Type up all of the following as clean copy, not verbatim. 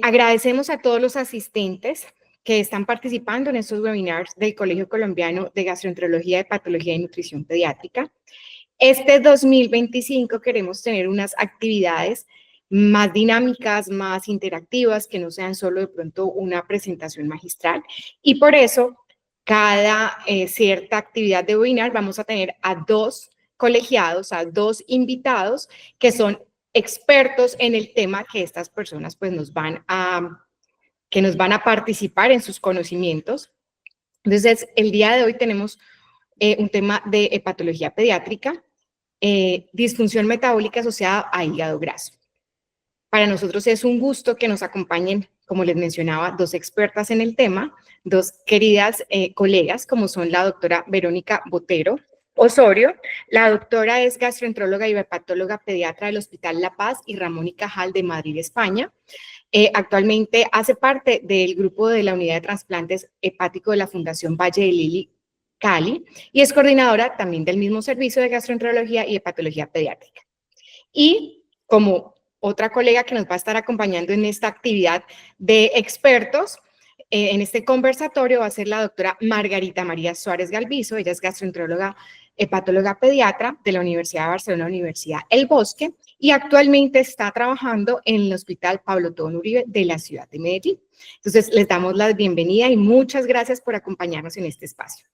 Agradecemos a todos los asistentes que están participando en estos webinars del Colegio Colombiano de Gastroenterología, Hepatología y Nutrición Pediátrica. Este 2025 queremos tener unas actividades más dinámicas, más interactivas, que no sean solo de pronto una presentación magistral. Y por eso, cada cierta actividad de webinar vamos a tener a 2 colegiados, a 2 invitados que son expertos en el tema que estas personas pues nos van a participar en sus conocimientos. Entonces, el día de hoy tenemos un tema de hepatología pediátrica, disfunción metabólica asociada a hígado graso. Para nosotros es un gusto que nos acompañen, como les mencionaba, 2 expertas en el tema, 2 queridas colegas, como son la doctora Verónica Botero Osorio. La doctora es gastroenteróloga y hepatóloga pediatra del Hospital La Paz y Ramón y Cajal de Madrid, España. Actualmente hace parte del grupo de la unidad de trasplantes hepático de la Fundación Valle de Lili, Cali, y es coordinadora también del mismo servicio de gastroenterología y hepatología pediátrica. Y como otra colega que nos va a estar acompañando en esta actividad de expertos, en este conversatorio va a ser la doctora Margarita María Suárez Galvizo. Ella es gastroenteróloga, hepatóloga pediatra de la Universidad de Barcelona, Universidad El Bosque, y actualmente está trabajando en el Hospital Pablo Tobón Uribe de la ciudad de Medellín. Entonces, les damos la bienvenida y muchas gracias por acompañarnos en este espacio.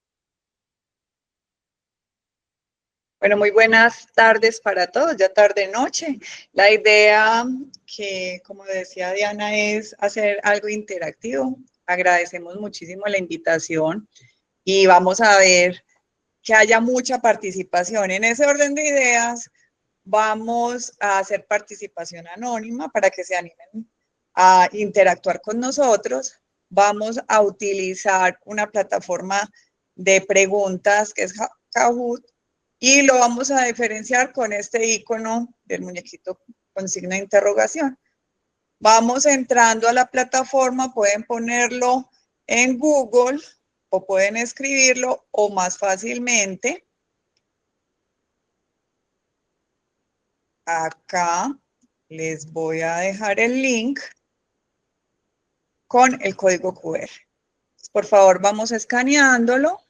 Bueno, muy buenas tardes para todos, ya tarde-noche. La idea que, como decía Diana, es hacer algo interactivo. Agradecemos muchísimo la invitación y vamos a ver que haya mucha participación. En ese orden de ideas, vamos a hacer participación anónima para que se animen a interactuar con nosotros. Vamos a utilizar una plataforma de preguntas que es Kahoot, y lo vamos a diferenciar con este icono del muñequito con signo de interrogación. Vamos entrando a la plataforma, pueden ponerlo en Google o pueden escribirlo o más fácilmente. Acá les voy a dejar el link con el código QR. Por favor, vamos escaneándolo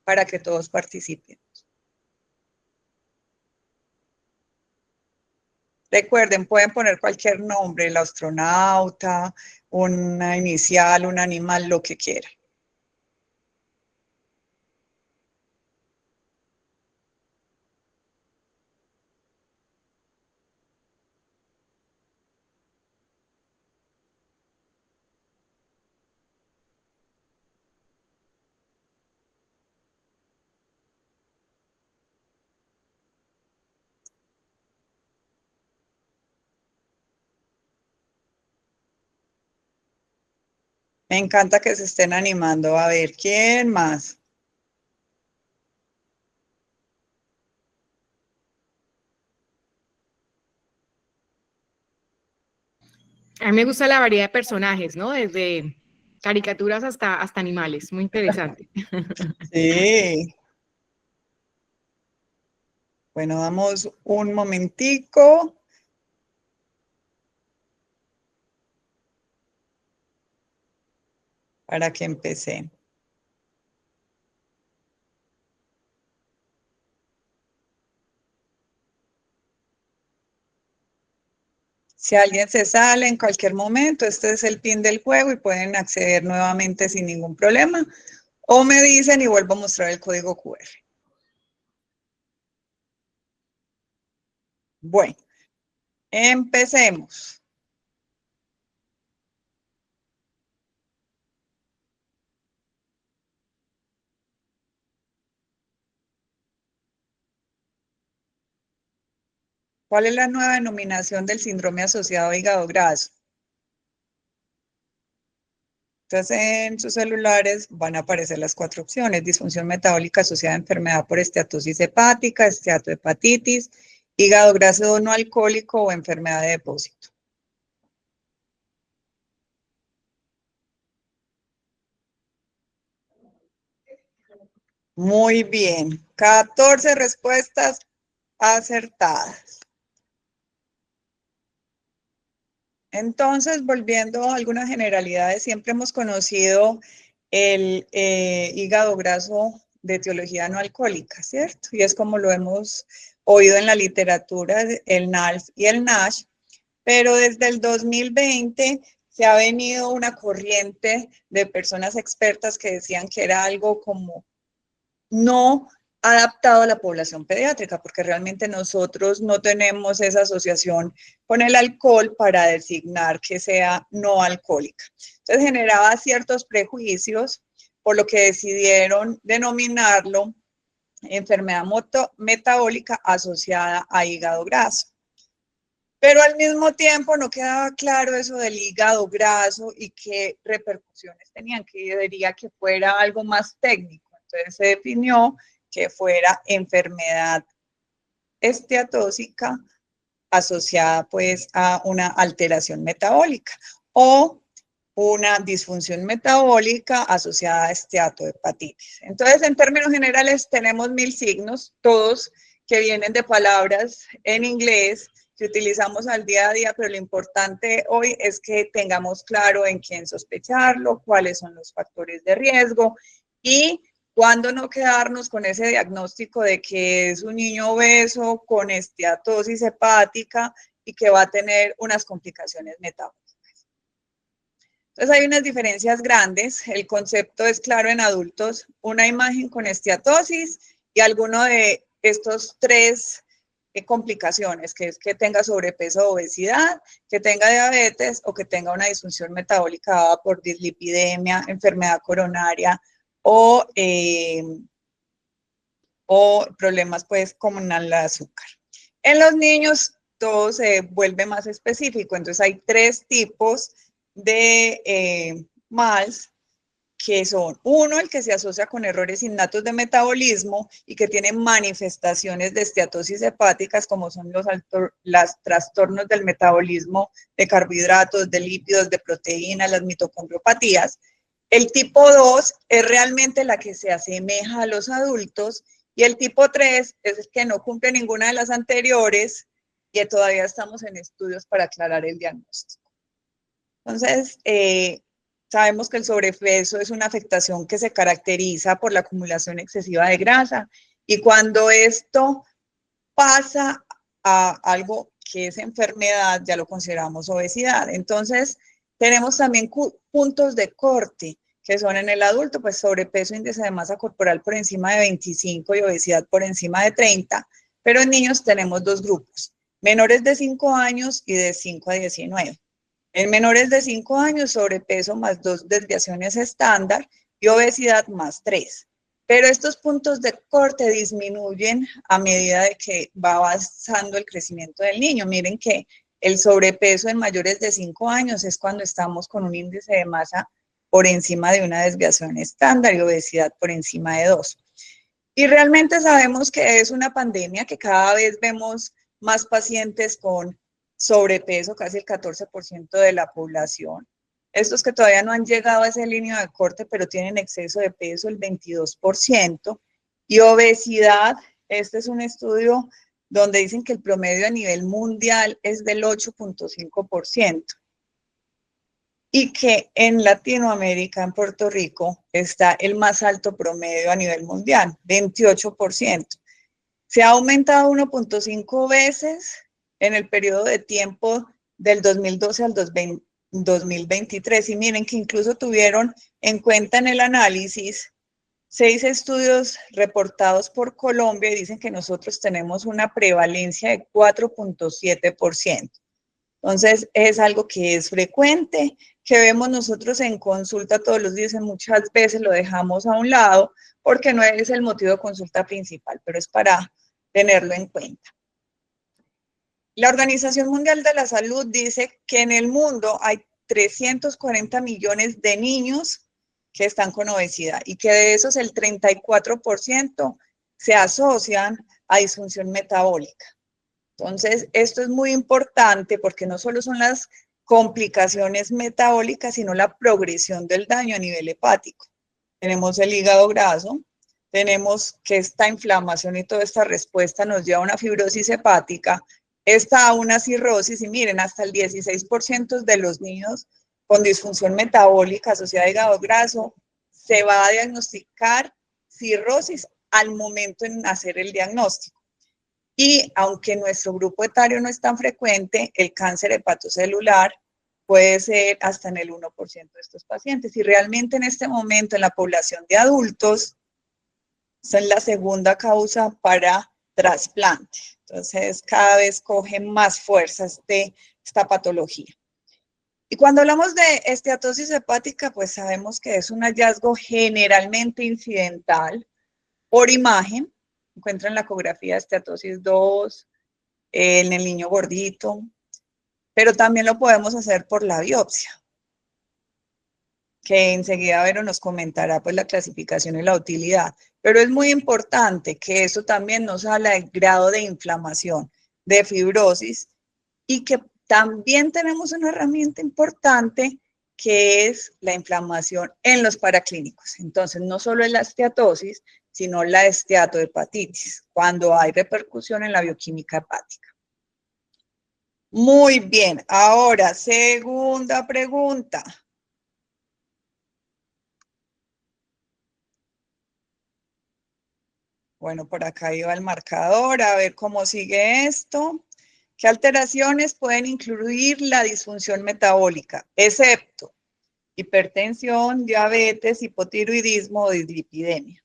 para que todos participen. Recuerden, pueden poner cualquier nombre, el astronauta, una inicial, un animal, lo que quieran. Me encanta que se estén animando. A ver, ¿quién más? A mí me gusta la variedad de personajes, ¿no? Desde caricaturas hasta animales, muy interesante. Sí. Bueno, damos un momentico. Para que empecé. Si alguien se sale en cualquier momento, este es el pin del juego y pueden acceder nuevamente sin ningún problema. O me dicen y vuelvo a mostrar el código QR. Bueno, empecemos. ¿Cuál es la nueva denominación del síndrome asociado a hígado graso? Entonces, en sus celulares van a aparecer las 4 opciones: disfunción metabólica asociada a enfermedad por esteatosis hepática, esteatohepatitis, hígado graso no alcohólico o enfermedad de depósito. Muy bien, 14 respuestas acertadas. Entonces, volviendo a algunas generalidades, siempre hemos conocido el hígado graso de etiología no alcohólica, ¿cierto? Y es como lo hemos oído en la literatura, el NALF y el NASH, pero desde el 2020 se ha venido una corriente de personas expertas que decían que era algo como no adaptado a la población pediátrica, porque realmente nosotros no tenemos esa asociación con el alcohol para designar que sea no alcohólica. Entonces generaba ciertos prejuicios, por lo que decidieron denominarlo enfermedad metabólica asociada a hígado graso. Pero al mismo tiempo no quedaba claro eso del hígado graso y qué repercusiones tenían, que diría que fuera algo más técnico. Entonces se definió que fuera enfermedad esteatóxica asociada pues a una alteración metabólica o una disfunción metabólica asociada a esteatohepatitis. Entonces, en términos generales, tenemos 1000 signos, todos que vienen de palabras en inglés que utilizamos al día a día, pero lo importante hoy es que tengamos claro en quién sospecharlo, cuáles son los factores de riesgo y cuándo no quedarnos con ese diagnóstico de que es un niño obeso con esteatosis hepática y que va a tener unas complicaciones metabólicas. Entonces hay unas diferencias grandes. El concepto es claro en adultos, una imagen con esteatosis y alguno de estos tres complicaciones, que es que tenga sobrepeso o obesidad, que tenga diabetes o que tenga una disfunción metabólica dada por dislipidemia, enfermedad coronaria o problemas pues como en el azúcar. En los niños todo se vuelve más específico, entonces hay tres tipos de MALS, que son uno, el que se asocia con errores innatos de metabolismo y que tiene manifestaciones de esteatosis hepáticas como son los trastornos del metabolismo de carbohidratos, de lípidos, de proteínas, las mitocondriopatías. El tipo 2 es realmente la que se asemeja a los adultos y el tipo 3 es el que no cumple ninguna de las anteriores y todavía estamos en estudios para aclarar el diagnóstico. Entonces, sabemos que el sobrepeso es una afectación que se caracteriza por la acumulación excesiva de grasa y cuando esto pasa a algo que es enfermedad, ya lo consideramos obesidad. Entonces, tenemos también puntos de corte, que son en el adulto, pues sobrepeso, índice de masa corporal por encima de 25 y obesidad por encima de 30, pero en niños tenemos dos grupos, menores de 5 años y de 5 a 19. En menores de 5 años, sobrepeso más 2 desviaciones estándar y obesidad más 3. Pero estos puntos de corte disminuyen a medida de que va avanzando el crecimiento del niño. Miren que el sobrepeso en mayores de 5 años es cuando estamos con un índice de masa por encima de una desviación estándar y obesidad por encima de 2. Y realmente sabemos que es una pandemia, que cada vez vemos más pacientes con sobrepeso, casi el 14% de la población. Estos que todavía no han llegado a esa línea de corte, pero tienen exceso de peso, el 22%. Y obesidad, este es un estudio donde dicen que el promedio a nivel mundial es del 8.5%. Y que en Latinoamérica, en Puerto Rico, está el más alto promedio a nivel mundial, 28%. Se ha aumentado 1.5 veces en el periodo de tiempo del 2012 al 2023. Y miren que incluso tuvieron en cuenta en el análisis 6 estudios reportados por Colombia y dicen que nosotros tenemos una prevalencia de 4.7%. Entonces, es algo que es frecuente, que vemos nosotros en consulta todos los días y muchas veces lo dejamos a un lado porque no es el motivo de consulta principal, pero es para tenerlo en cuenta. La Organización Mundial de la Salud dice que en el mundo hay 340 millones de niños que están con obesidad y que de esos el 34% se asocian a disfunción metabólica. Entonces, esto es muy importante porque no solo son las complicaciones metabólicas, sino la progresión del daño a nivel hepático. Tenemos el hígado graso, tenemos que esta inflamación y toda esta respuesta nos lleva a una fibrosis hepática está una cirrosis y miren, hasta el 16% de los niños con disfunción metabólica asociada a hígado graso se va a diagnosticar cirrosis al momento en hacer el diagnóstico. Y aunque nuestro grupo etario no es tan frecuente, el cáncer hepatocelular puede ser hasta en el 1% de estos pacientes. Y realmente en este momento en la población de adultos son la segunda causa para trasplante. Entonces cada vez coge más fuerza esta patología. Y cuando hablamos de esteatosis hepática, pues sabemos que es un hallazgo generalmente incidental por imagen. Encuentran la ecografía de esteatosis 2 en el niño gordito, pero también lo podemos hacer por la biopsia, que enseguida Vero nos comentará pues la clasificación y la utilidad. Pero es muy importante que eso también nos habla del grado de inflamación, de fibrosis, y que también tenemos una herramienta importante que es la inflamación en los paraclínicos. Entonces, no solo es la esteatosis, sino la esteatohepatitis, cuando hay repercusión en la bioquímica hepática. Muy bien, ahora, segunda pregunta. Bueno, por acá iba el marcador, a ver cómo sigue esto. ¿Qué alteraciones pueden incluir la disfunción metabólica? Excepto hipertensión, diabetes, hipotiroidismo o dislipidemia.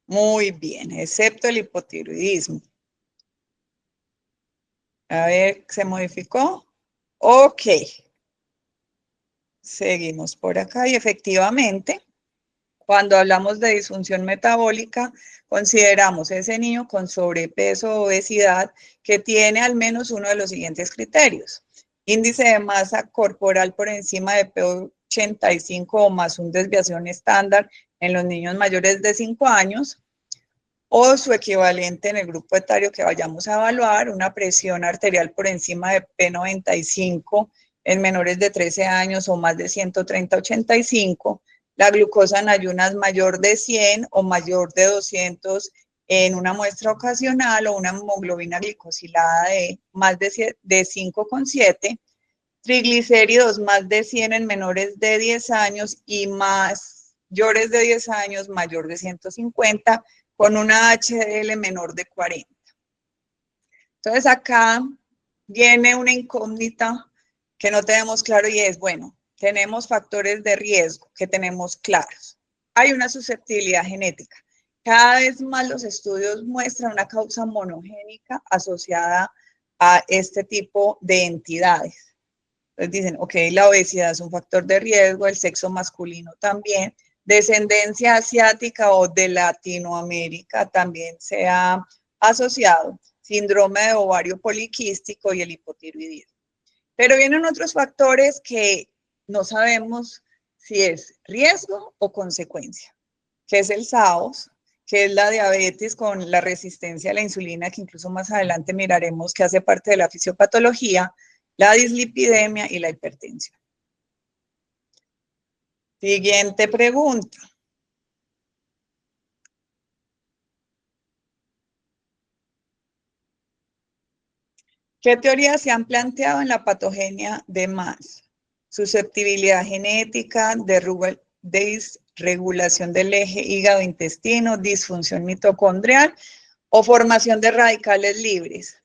Muy bien, excepto el hipotiroidismo. A ver, ¿se modificó? Ok. Seguimos por acá y efectivamente, cuando hablamos de disfunción metabólica, consideramos ese niño con sobrepeso o obesidad que tiene al menos uno de los siguientes criterios. Índice de masa corporal por encima de P85 o más una desviación estándar en los niños mayores de 5 años, o su equivalente en el grupo etario que vayamos a evaluar, una presión arterial por encima de P95 en menores de 13 años o más de 130/85, la glucosa en ayunas mayor de 100 o mayor de 200 en una muestra ocasional o una hemoglobina glicosilada de más de 5,7, triglicéridos más de 100 en menores de 10 años y mayores de 10 años, mayor de 150, con una HDL menor de 40. Entonces acá viene una incógnita que no tenemos claro y es, bueno, tenemos factores de riesgo que tenemos claros. Hay una susceptibilidad genética. Cada vez más los estudios muestran una causa monogénica asociada a este tipo de entidades. Entonces dicen, ok, la obesidad es un factor de riesgo, el sexo masculino también, descendencia asiática o de Latinoamérica también se ha asociado, síndrome de ovario poliquístico y el hipotiroidismo. Pero vienen otros factores que no sabemos si es riesgo o consecuencia, que es el SAOS, que es la diabetes con la resistencia a la insulina, que incluso más adelante miraremos que hace parte de la fisiopatología, la dislipidemia y la hipertensión. Siguiente pregunta. ¿Qué teorías se han planteado en la patogenia de MAS? Susceptibilidad genética, desregulación del eje hígado-intestino, disfunción mitocondrial o formación de radicales libres.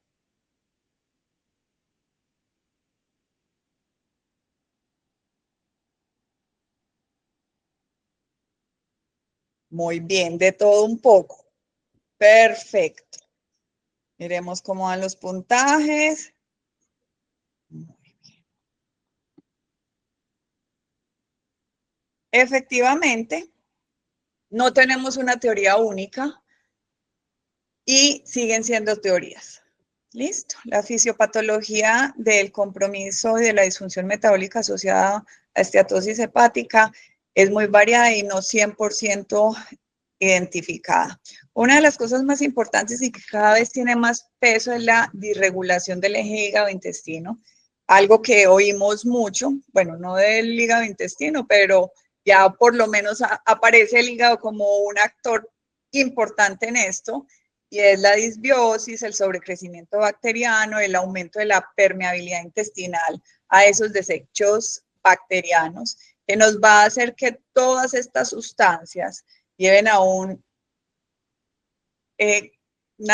Muy bien, de todo un poco. Perfecto. Miremos cómo van los puntajes. Muy bien. Efectivamente, no tenemos una teoría única y siguen siendo teorías. Listo. La fisiopatología del compromiso y de la disfunción metabólica asociada a esteatosis hepática es muy variada y no 100% identificada. Una de las cosas más importantes y que cada vez tiene más peso es la disregulación del eje hígado-intestino, algo que oímos mucho, bueno, no del hígado-intestino, pero ya por lo menos aparece el hígado como un actor importante en esto, y es la disbiosis, el sobrecrecimiento bacteriano, el aumento de la permeabilidad intestinal a esos desechos bacterianos, que nos va a hacer que todas estas sustancias lleven a una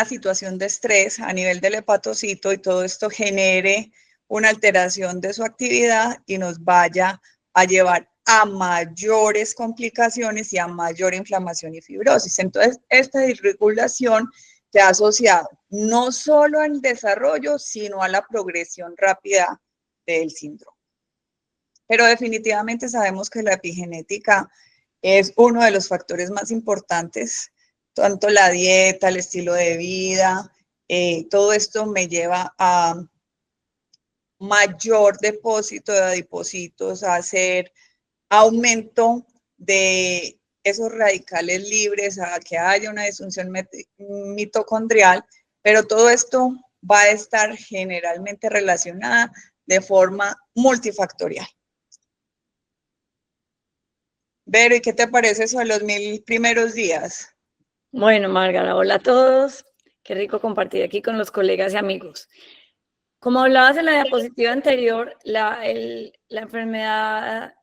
situación de estrés a nivel del hepatocito y todo esto genere una alteración de su actividad y nos vaya a llevar a mayores complicaciones y a mayor inflamación y fibrosis. Entonces, esta disregulación se ha asociado no solo al desarrollo, sino a la progresión rápida del síndrome. Pero definitivamente sabemos que la epigenética es uno de los factores más importantes, tanto la dieta, el estilo de vida, todo esto me lleva a mayor depósito de adipocitos, a hacer aumento de esos radicales libres, a que haya una disfunción mitocondrial, pero todo esto va a estar generalmente relacionada de forma multifactorial. Vero, ¿y qué te parece eso de los 1000 primeros días? Bueno, Márgara, hola a todos. Qué rico compartir aquí con los colegas y amigos. Como hablabas en la diapositiva anterior, la enfermedad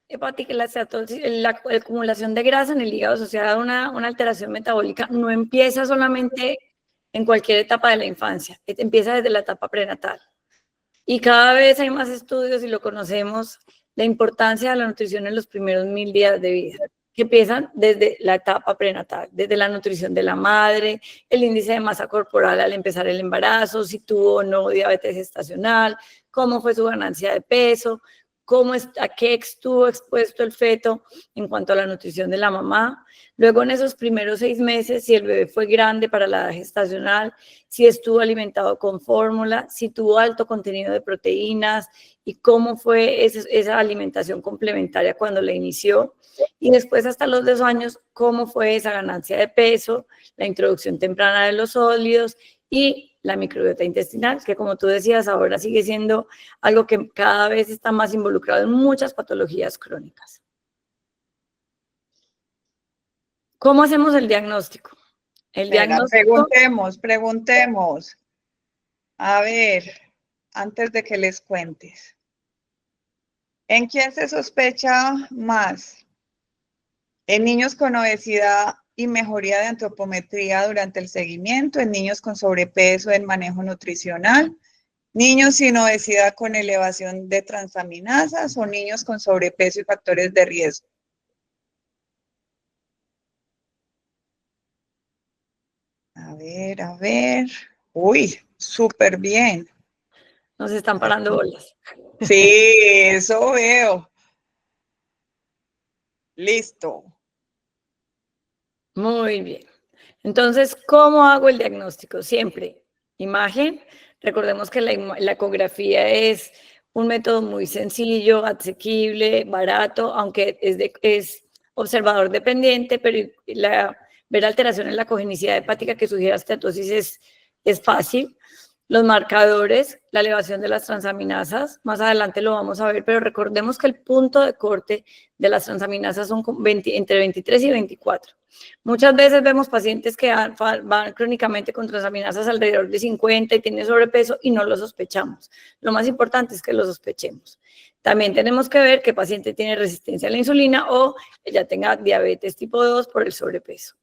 hepática, la acumulación de grasa en el hígado asociada a una alteración metabólica no empieza solamente en cualquier etapa de la infancia, empieza desde la etapa prenatal. Y cada vez hay más estudios y lo conocemos, la importancia de la nutrición en los primeros 1000 días de vida, que empiezan desde la etapa prenatal, desde la nutrición de la madre, el índice de masa corporal al empezar el embarazo, si tuvo o no diabetes gestacional, cómo fue su ganancia de peso, a qué estuvo expuesto el feto en cuanto a la nutrición de la mamá. Luego, en esos primeros 6 meses, si el bebé fue grande para la edad gestacional, si estuvo alimentado con fórmula, si tuvo alto contenido de proteínas y cómo fue esa alimentación complementaria cuando la inició. Y después, hasta los 2 años, cómo fue esa ganancia de peso, la introducción temprana de los sólidos y la microbiota intestinal, que como tú decías, ahora sigue siendo algo que cada vez está más involucrado en muchas patologías crónicas. ¿Cómo hacemos el diagnóstico? Preguntemos. A ver, antes de que les cuentes. ¿En quién se sospecha más? ¿En niños con obesidad y mejoría de antropometría durante el seguimiento? ¿En niños con sobrepeso en manejo nutricional? ¿Niños sin obesidad con elevación de transaminasas o niños con sobrepeso y factores de riesgo? A ver. Uy, súper bien. Nos están parando bolas. Sí, eso veo. Listo. Muy bien. Entonces, ¿cómo hago el diagnóstico? Siempre, imagen. Recordemos que la ecografía es un método muy sencillo, asequible, barato, aunque es observador dependiente, pero ver alteraciones en la cogenicidad hepática que sugiera steatosis es fácil. Los marcadores, la elevación de las transaminasas, más adelante lo vamos a ver, pero recordemos que el punto de corte de las transaminasas son entre 23 y 24. Muchas veces vemos pacientes que van crónicamente con transaminasas alrededor de 50 y tienen sobrepeso y no lo sospechamos. Lo más importante es que lo sospechemos. También tenemos que ver qué paciente tiene resistencia a la insulina o ya tenga diabetes tipo 2 por el sobrepeso.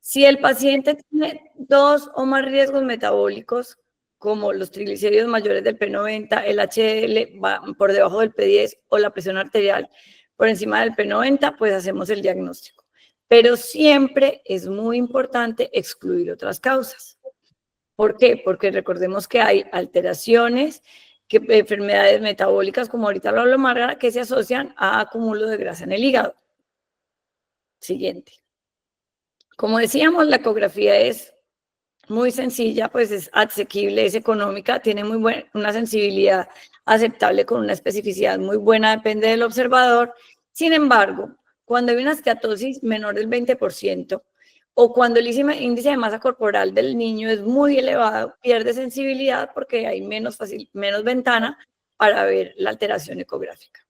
Si el paciente tiene 2 o más riesgos metabólicos, como los triglicéridos mayores del P90, el HDL va por debajo del P10 o la presión arterial por encima del P90, pues hacemos el diagnóstico. Pero siempre es muy importante excluir otras causas. ¿Por qué? Porque recordemos que hay alteraciones, enfermedades metabólicas, como ahorita lo hablo Márgara, que se asocian a acúmulo de grasa en el hígado. Siguiente. Como decíamos, la ecografía es muy sencilla, pues es asequible, es económica, tiene una sensibilidad aceptable con una especificidad muy buena, depende del observador. Sin embargo, cuando hay una esteatosis menor del 20%, o cuando el índice de masa corporal del niño es muy elevado, pierde sensibilidad porque hay menos ventana para ver la alteración ecográfica.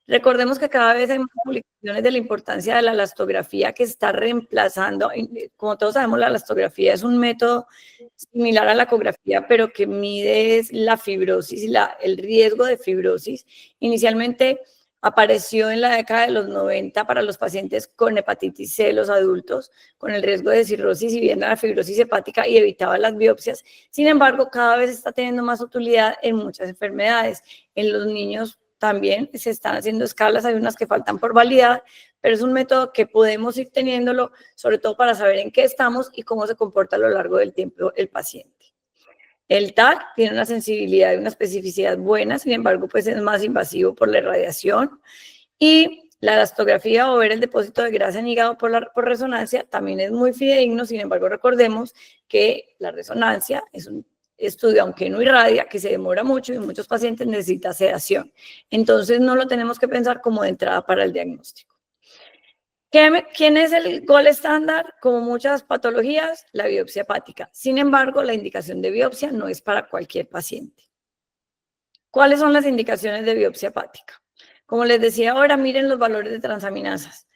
Recordemos que cada vez hay más publicaciones de la importancia de la elastografía que está reemplazando, como todos sabemos, la elastografía es un método similar a la ecografía, pero que mide la fibrosis y el riesgo de fibrosis. Inicialmente apareció en la década de los 90 para los pacientes con hepatitis C, los adultos, con el riesgo de cirrosis y viendo la fibrosis hepática y evitaba las biopsias. Sin embargo, cada vez está teniendo más utilidad en muchas enfermedades. En los niños también se están haciendo escalas, hay unas que faltan por validar, pero es un método que podemos ir teniéndolo, sobre todo para saber en qué estamos y cómo se comporta a lo largo del tiempo el paciente. El TAC tiene una sensibilidad y una especificidad buena, sin embargo, pues es más invasivo por la irradiación. Y la elastografía o ver el depósito de grasa en hígado por resonancia también es muy fidedigno, sin embargo, recordemos que la resonancia es un estudio, aunque no irradia, que se demora mucho y en muchos pacientes necesita sedación. Entonces, no lo tenemos que pensar como de entrada para el diagnóstico. ¿Quién es el gold estándar? Como muchas patologías, la biopsia hepática. Sin embargo, la indicación de biopsia no es para cualquier paciente. ¿Cuáles son las indicaciones de biopsia hepática? Como les decía ahora, miren los valores de transaminasas.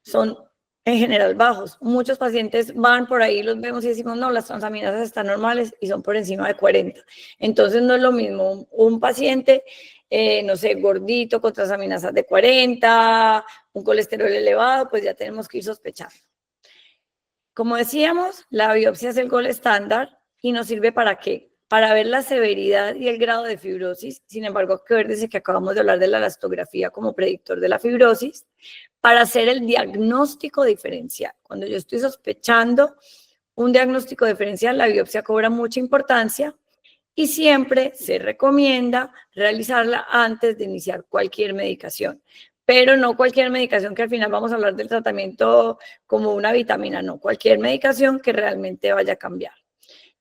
Son en general bajos. Muchos pacientes van por ahí, los vemos y decimos, no, las transaminasas están normales y son por encima de 40. Entonces no es lo mismo un paciente, no sé, gordito con transaminasas de 40, un colesterol elevado, pues ya tenemos que ir sospechando. Como decíamos, la biopsia es el gold estándar y nos sirve ¿para qué? Para ver la severidad y el grado de fibrosis. Sin embargo, acuérdense que acabamos de hablar de la elastografía como predictor de la fibrosis, para hacer el diagnóstico diferencial. Cuando yo estoy sospechando un diagnóstico diferencial, la biopsia cobra mucha importancia y siempre se recomienda realizarla antes de iniciar cualquier medicación. Pero no cualquier medicación que al final vamos a hablar del tratamiento como una vitamina, no, cualquier medicación que realmente vaya a cambiar.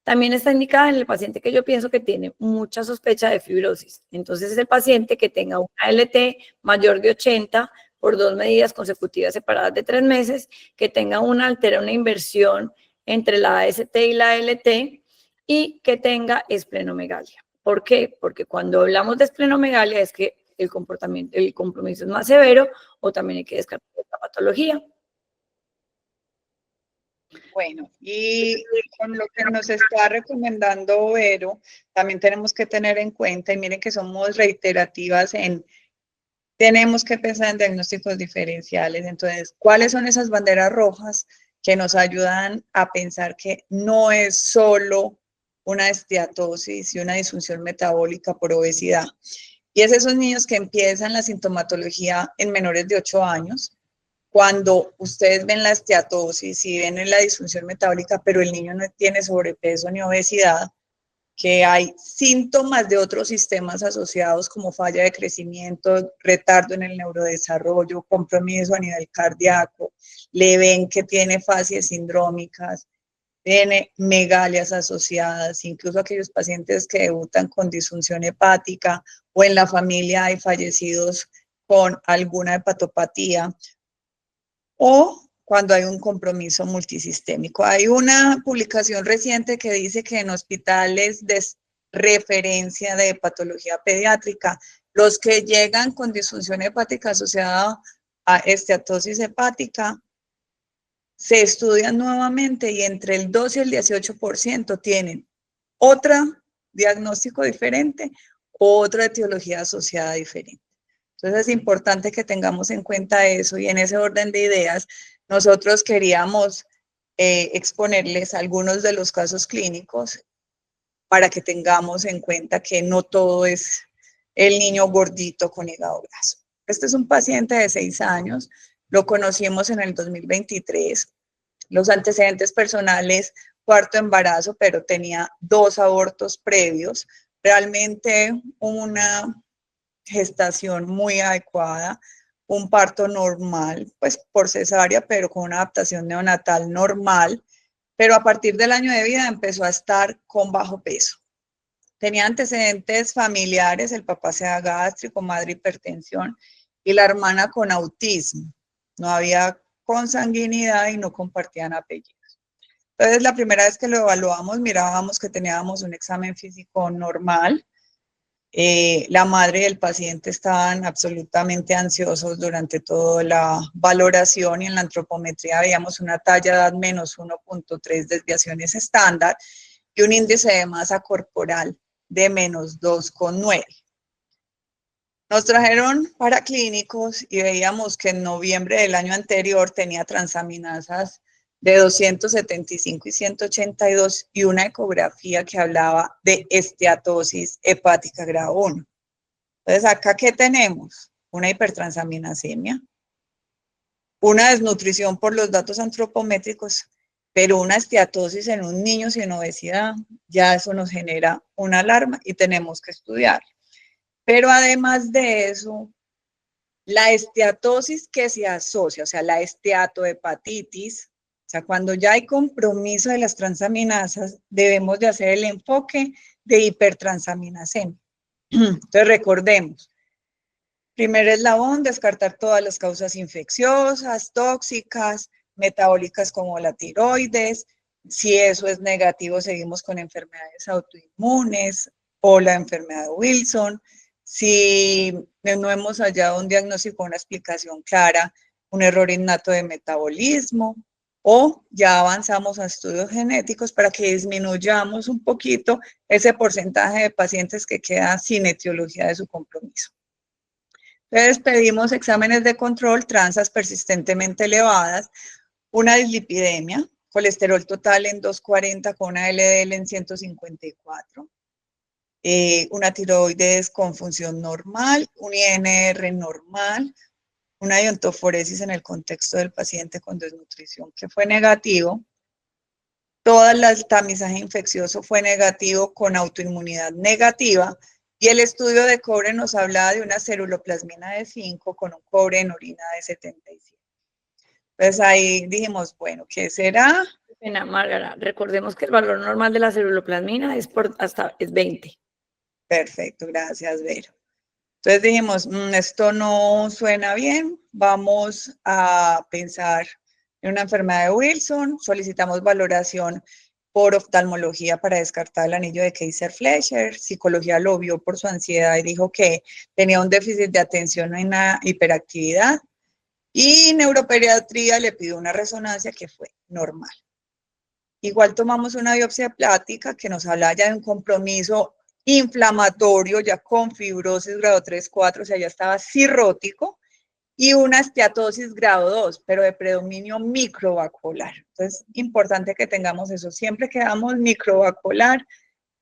También está indicada en el paciente que yo pienso que tiene mucha sospecha de fibrosis. Entonces es el paciente que tenga una LT mayor de 80 por 2 medidas consecutivas separadas de 3 meses, que tenga una inversión entre la AST y la LT y que tenga esplenomegalia. ¿Por qué? Porque cuando hablamos de esplenomegalia es que el compromiso es más severo o también hay que descartar esta patología. Bueno, y con lo que nos está recomendando Vero, también tenemos que tener en cuenta, y miren que somos reiterativas tenemos que pensar en diagnósticos diferenciales. Entonces, ¿cuáles son esas banderas rojas que nos ayudan a pensar que no es solo una esteatosis y una disfunción metabólica por obesidad? Y es esos niños que empiezan la sintomatología en menores de 8 años, cuando ustedes ven la esteatosis y ven la disfunción metabólica, pero el niño no tiene sobrepeso ni obesidad, que hay síntomas de otros sistemas asociados como falla de crecimiento, retardo en el neurodesarrollo, compromiso a nivel cardíaco, le ven que tiene fasias sindrómicas, tiene megalias asociadas, incluso aquellos pacientes que debutan con disfunción hepática o en la familia hay fallecidos con alguna hepatopatía, o cuando hay un compromiso multisistémico. Hay una publicación reciente que dice que en hospitales de referencia de patología pediátrica, los que llegan con disfunción hepática asociada a esteatosis hepática se estudian nuevamente y entre el 12 y el 18% tienen otro diagnóstico diferente o otra etiología asociada diferente. Entonces es importante que tengamos en cuenta eso y en ese orden de ideas nosotros queríamos exponerles algunos de los casos clínicos para que tengamos en cuenta que no todo es el niño gordito con hígado graso. Este es un paciente de 6 años, lo conocimos en el 2023. Los antecedentes personales, 4º embarazo, pero tenía 2 abortos previos. Realmente una gestación muy adecuada, un parto normal, pues por cesárea, pero con una adaptación neonatal normal, pero a partir del año de vida empezó a estar con bajo peso. Tenía antecedentes familiares, el papá sea gástrico, madre hipertensión y la hermana con autismo. no había consanguinidad y no compartían apellidos. Entonces, la primera vez que lo evaluamos, mirábamos que teníamos un examen físico normal. La madre y el paciente estaban absolutamente ansiosos durante toda la valoración y en la antropometría veíamos una talla de edad menos 1.3 desviaciones estándar y un índice de masa corporal de menos 2,9. Nos trajeron paraclínicos y veíamos que en noviembre del año anterior tenía transaminasas de 275 y 182 y una ecografía que hablaba de esteatosis hepática grado 1. Entonces, ¿acá qué tenemos? Una hipertransaminasemia, una desnutrición por los datos antropométricos, pero una esteatosis en un niño sin obesidad, ya eso nos genera una alarma y tenemos que estudiar. Pero además de eso, la esteatosis que se asocia, o sea, la esteatohepatitis, o sea, cuando ya hay compromiso de las transaminasas, debemos de hacer el enfoque de hipertransaminasemia. Entonces, recordemos, primer eslabón, descartar todas las causas infecciosas, tóxicas, metabólicas como la tiroides. Si eso es negativo, seguimos con enfermedades autoinmunes o la enfermedad de Wilson. Si no hemos hallado un diagnóstico, una explicación clara, un error innato de metabolismo, o ya avanzamos a estudios genéticos para que disminuyamos un poquito ese porcentaje de pacientes que quedan sin etiología de su compromiso. Entonces pedimos exámenes de control, transas persistentemente elevadas, una dislipidemia, colesterol total en 240 con una LDL en 154, una tiroides con función normal, un INR normal, una iontoforesis en el contexto del paciente con desnutrición que fue negativo, todo el tamizaje infeccioso fue negativo con autoinmunidad negativa y el estudio de cobre nos hablaba de una ceruloplasmina de 5 con un cobre en orina de 77. Entonces ahí dijimos, bueno, ¿qué será? Pena, Márgara, recordemos que el valor normal de la ceruloplasmina es 20. Perfecto, gracias, Vero. Entonces dijimos, esto no suena bien, vamos a pensar en una enfermedad de Wilson, solicitamos valoración por oftalmología para descartar el anillo de Kaiser-Fleischer, psicología lo vio por su ansiedad y dijo que tenía un déficit de atención en una hiperactividad, y neuropediatría le pidió una resonancia que fue normal. Igual tomamos una biopsia hepática que nos habla ya de un compromiso inflamatorio, ya con fibrosis grado 3, 4, o sea, ya estaba cirrótico, y una esteatosis grado 2, pero de predominio microvascular. Entonces, importante que tengamos eso. Siempre que damos microvascular,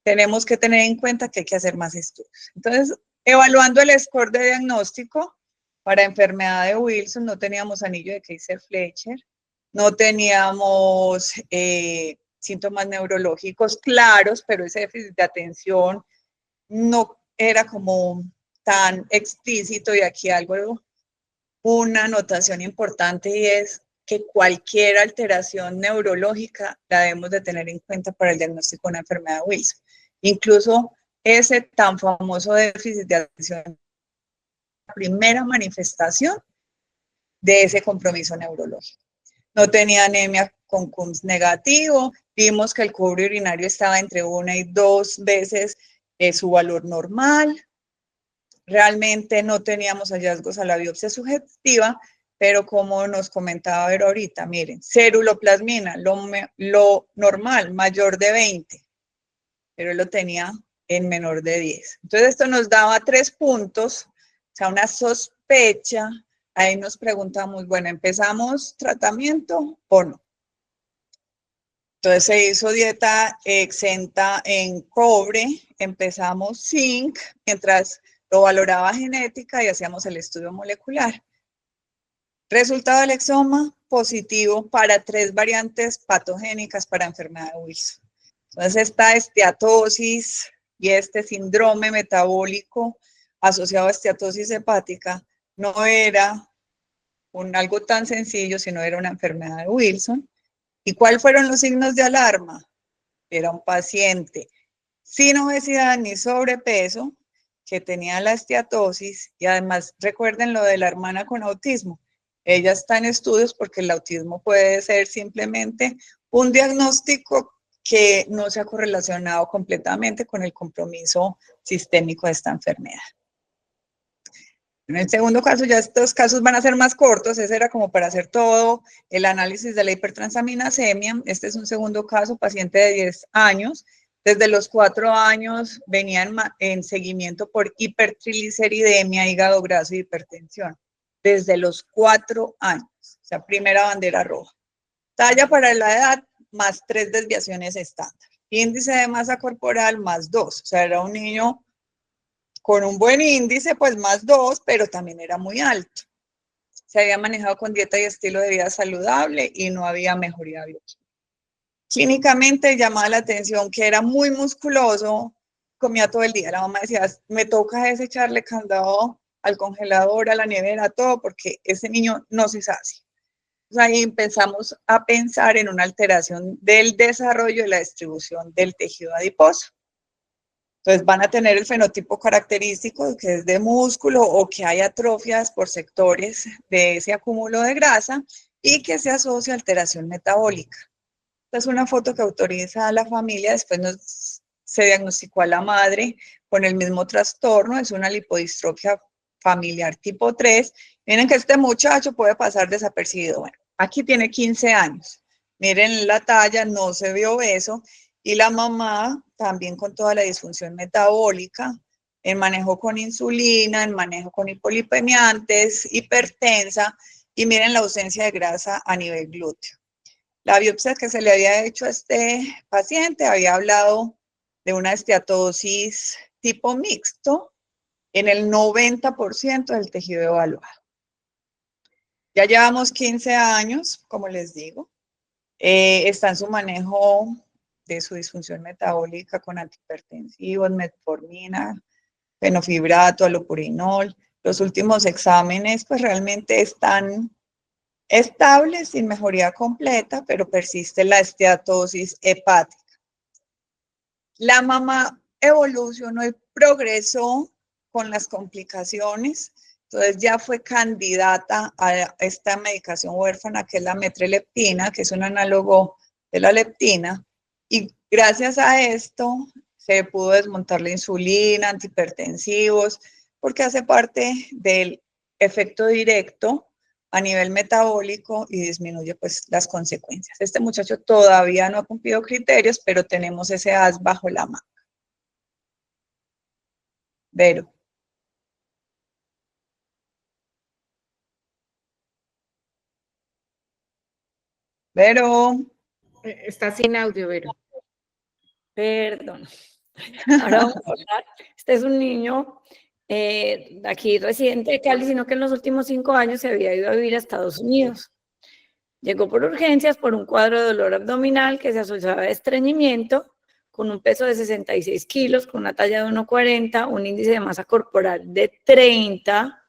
tenemos que tener en cuenta que hay que hacer más estudios. Entonces, evaluando el score de diagnóstico para enfermedad de Wilson, no teníamos anillo de Kaiser-Fleischer, no teníamos síntomas neurológicos claros, pero ese déficit de atención no era como tan explícito, y aquí una anotación importante, y es que cualquier alteración neurológica la debemos de tener en cuenta para el diagnóstico de una enfermedad de Wilson. Incluso ese tan famoso déficit de atención, la primera manifestación de ese compromiso neurológico. No tenía anemia con CUMS negativo, vimos que el cobre urinario estaba entre 1 y 2 veces su valor normal. Realmente no teníamos hallazgos a la biopsia subjetiva, pero como nos comentaba Vero ahorita, miren, ceruloplasmina, lo normal, mayor de 20, pero él lo tenía en menor de 10. Entonces esto nos daba 3 puntos, o sea, una sospecha. Ahí nos preguntamos, bueno, ¿empezamos tratamiento o no? Entonces se hizo dieta exenta en cobre, empezamos zinc, mientras lo valoraba genética y hacíamos el estudio molecular. Resultado del exoma positivo para 3 variantes patogénicas para enfermedad de Wilson. Entonces esta esteatosis y este síndrome metabólico asociado a esteatosis hepática no era algo tan sencillo, sino era una enfermedad de Wilson. ¿Y cuáles fueron los signos de alarma? Era un paciente sin obesidad ni sobrepeso, que tenía la esteatosis, y además recuerden lo de la hermana con autismo, Ella está en estudios porque el autismo puede ser simplemente un diagnóstico que no se ha correlacionado completamente con el compromiso sistémico de esta enfermedad. En el segundo caso, ya estos casos van a ser más cortos, ese era como para hacer todo el análisis de la hipertransaminasemia. Este es un segundo caso, paciente de 10 años. Desde los 4 años venía en seguimiento por hipertrigliceridemia, hígado graso y hipertensión. Desde los 4 años, o sea, primera bandera roja. Talla para la edad, más 3 desviaciones estándar. Índice de masa corporal, más 2. O sea, era un niño con un buen índice, pues más 2, pero también era muy alto. Se había manejado con dieta y estilo de vida saludable y no había mejoría bioquímica. Clínicamente llamaba la atención que era muy musculoso, comía todo el día. La mamá decía, me toca echarle candado al congelador, a la nevera, todo, porque ese niño no se sacia. Entonces ahí empezamos a pensar en una alteración del desarrollo y la distribución del tejido adiposo. Entonces van a tener el fenotipo característico que es de músculo o que hay atrofias por sectores de ese acúmulo de grasa y que se asocia a alteración metabólica. Esta es una foto que autoriza a la familia, después se diagnosticó a la madre con el mismo trastorno, es una lipodistrofia familiar tipo 3. Miren que este muchacho puede pasar desapercibido. Bueno, aquí tiene 15 años. Miren la talla, no se ve obeso. Y la mamá también con toda la disfunción metabólica, en manejo con insulina, en manejo con hipolipemiantes, hipertensa, y miren la ausencia de grasa a nivel glúteo. La biopsia que se le había hecho a este paciente había hablado de una esteatosis tipo mixto en el 90% del tejido evaluado. Ya llevamos 15 años, como les digo. Está en su manejo de su disfunción metabólica con antihipertensivos, metformina, fenofibrato, allopurinol. Los últimos exámenes pues realmente están estables, sin mejoría completa, pero persiste la esteatosis hepática. La mamá evolucionó y progresó con las complicaciones, entonces ya fue candidata a esta medicación huérfana que es la metreleptina, que es un análogo de la leptina, y gracias a esto se pudo desmontar la insulina, antihipertensivos, porque hace parte del efecto directo a nivel metabólico y disminuye pues las consecuencias. Este muchacho todavía no ha cumplido criterios, pero tenemos ese as bajo la manga. Vero. Vero. Está sin audio, Vero. Perdón. Ahora vamos a hablar. Este es un niño aquí residente de Cali, sino que en los últimos 5 años se había ido a vivir a Estados Unidos. Llegó por urgencias por un cuadro de dolor abdominal que se asociaba a estreñimiento, con un peso de 66 kilos, con una talla de 1,40, un índice de masa corporal de 30,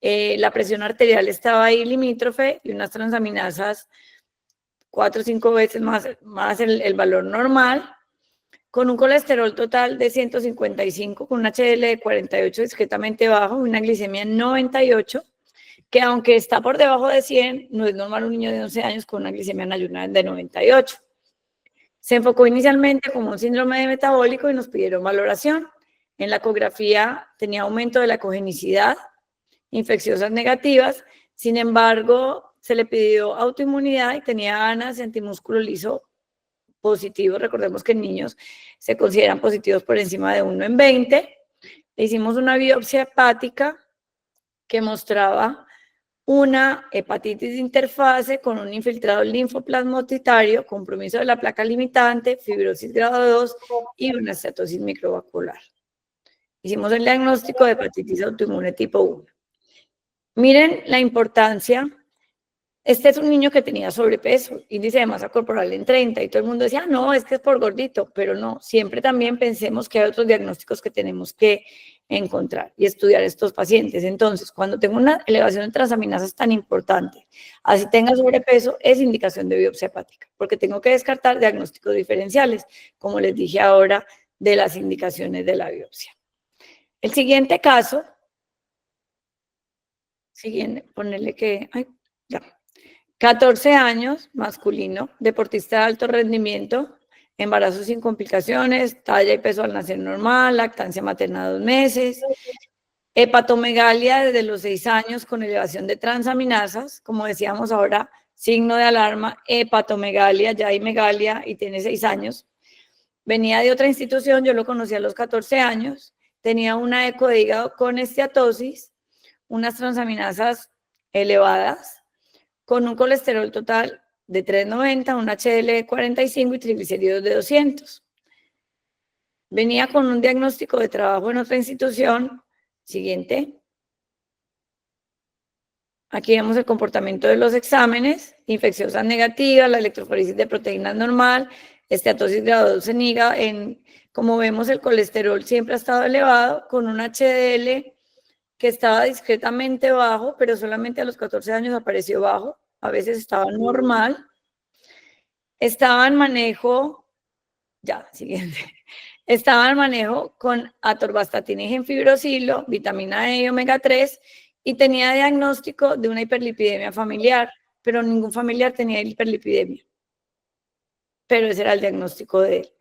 la presión arterial estaba ahí limítrofe y unas transaminasas 4 o 5 veces más el valor normal, con un colesterol total de 155, con un HDL de 48 discretamente bajo, una glicemia 98, que aunque está por debajo de 100, no es normal un niño de 11 años con una glicemia en ayunas de 98. Se enfocó inicialmente como un síndrome de metabólico y nos pidieron valoración. En la ecografía tenía aumento de la cogenicidad, infecciosas negativas, sin embargo, se le pidió autoinmunidad y tenía ANAS, antimúsculo liso positivo. Recordemos que en niños se consideran positivos por encima de 1 en 20. Le hicimos una biopsia hepática que mostraba una hepatitis de interfase con un infiltrado linfoplasmotitario, compromiso de la placa limitante, fibrosis grado 2 y una estatosis microvascular. Hicimos el diagnóstico de hepatitis autoinmune tipo 1. Miren la importancia. Este es un niño que tenía sobrepeso, índice de masa corporal en 30, y todo el mundo decía, no, es que es por gordito, pero no, siempre también pensemos que hay otros diagnósticos que tenemos que encontrar y estudiar estos pacientes. Entonces, cuando tengo una elevación de transaminasas tan importante, así tenga sobrepeso, es indicación de biopsia hepática, porque tengo que descartar diagnósticos diferenciales, como les dije ahora, de las indicaciones de la biopsia. El siguiente caso Siguiente, ponerle que, ay, ya. 14 años, masculino, deportista de alto rendimiento, embarazo sin complicaciones, talla y peso al nacer normal, lactancia materna 2 meses, hepatomegalia desde los 6 años con elevación de transaminasas, como decíamos ahora, signo de alarma, hepatomegalia, ya hay megalia y tiene 6 años. Venía de otra institución, yo lo conocí a los 14 años, tenía una eco de hígado con esteatosis, unas transaminasas elevadas, con un colesterol total de 390, un HDL de 45 y triglicéridos de 200. Venía con un diagnóstico de trabajo en otra institución. Siguiente. Aquí vemos el comportamiento de los exámenes, infecciosas negativas, la electroforesis de proteínas normal, esteatosis grado 2 en hígado. Como vemos, el colesterol siempre ha estado elevado, con un HDL que estaba discretamente bajo, pero solamente a los 14 años apareció bajo, a veces estaba normal. Estaba en manejo, ya, siguiente. Estaba en manejo con atorvastatina y gemfibrosilo, vitamina E y omega 3, y tenía diagnóstico de una hiperlipidemia familiar, pero ningún familiar tenía hiperlipidemia. Pero ese era el diagnóstico de él.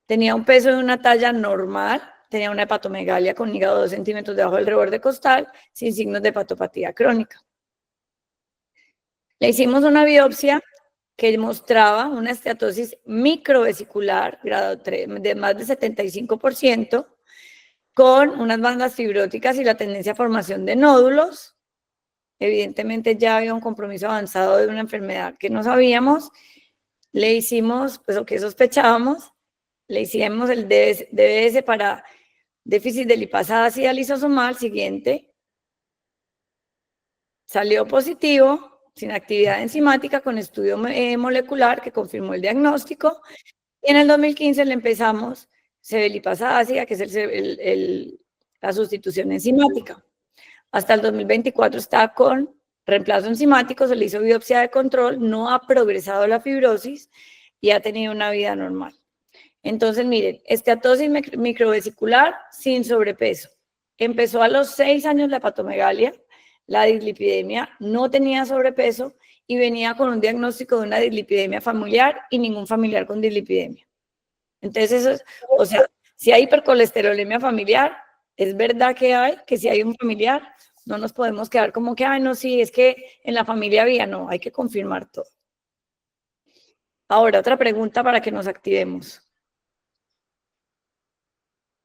Tenía un peso de una talla normal, tenía una hepatomegalia con hígado 2 centímetros debajo del reborde costal, sin signos de hepatopatía crónica. Le hicimos una biopsia que mostraba una esteatosis microvesicular, grado 3, de más de 75%, con unas bandas fibróticas y la tendencia a formación de nódulos. Evidentemente ya había un compromiso avanzado de una enfermedad que no sabíamos. Le hicimos, pues lo que sospechábamos, le hicimos el DBS para déficit de lipasa ácida lisosomal. Siguiente. Salió positivo, sin actividad enzimática, con estudio molecular que confirmó el diagnóstico. Y en el 2015 le empezamos sebelipasa ácida, que es la sustitución enzimática. Hasta el 2024 está con reemplazo enzimático, se le hizo biopsia de control, no ha progresado la fibrosis y ha tenido una vida normal. Entonces, miren, esteatosis microvesicular sin sobrepeso. Empezó a los 6 años la hepatomegalia, la dislipidemia, no tenía sobrepeso y venía con un diagnóstico de una dislipidemia familiar y ningún familiar con dislipidemia. Entonces, eso es, o sea, si hay hipercolesterolemia familiar, es verdad que si hay un familiar, no nos podemos quedar como que, ay, no, sí, es que en la familia había, no, hay que confirmar todo. Ahora, otra pregunta para que nos activemos.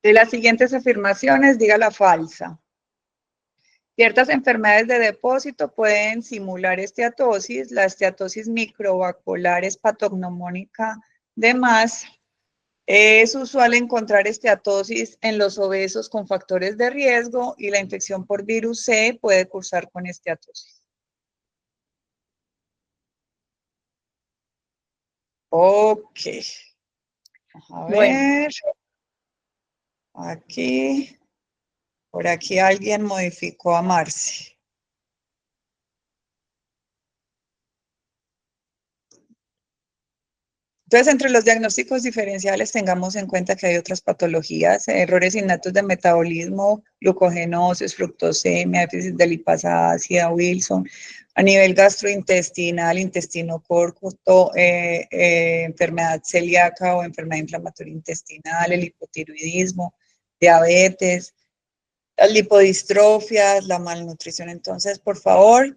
De las siguientes afirmaciones, diga la falsa. Ciertas enfermedades de depósito pueden simular esteatosis. La esteatosis microvascular es patognomónica de más. Es usual encontrar esteatosis en los obesos con factores de riesgo y la infección por virus C puede cursar con esteatosis. Ok. A ver. Aquí. Por aquí alguien modificó a Marci. Entonces, entre los diagnósticos diferenciales, tengamos en cuenta que hay otras patologías, errores innatos de metabolismo, glucogenosis, fructosemia, déficit de lipasa ácida, Wilson, a nivel gastrointestinal, intestino corto, enfermedad celíaca o enfermedad inflamatoria intestinal, el hipotiroidismo, diabetes, las lipodistrofias, la malnutrición. Entonces, por favor,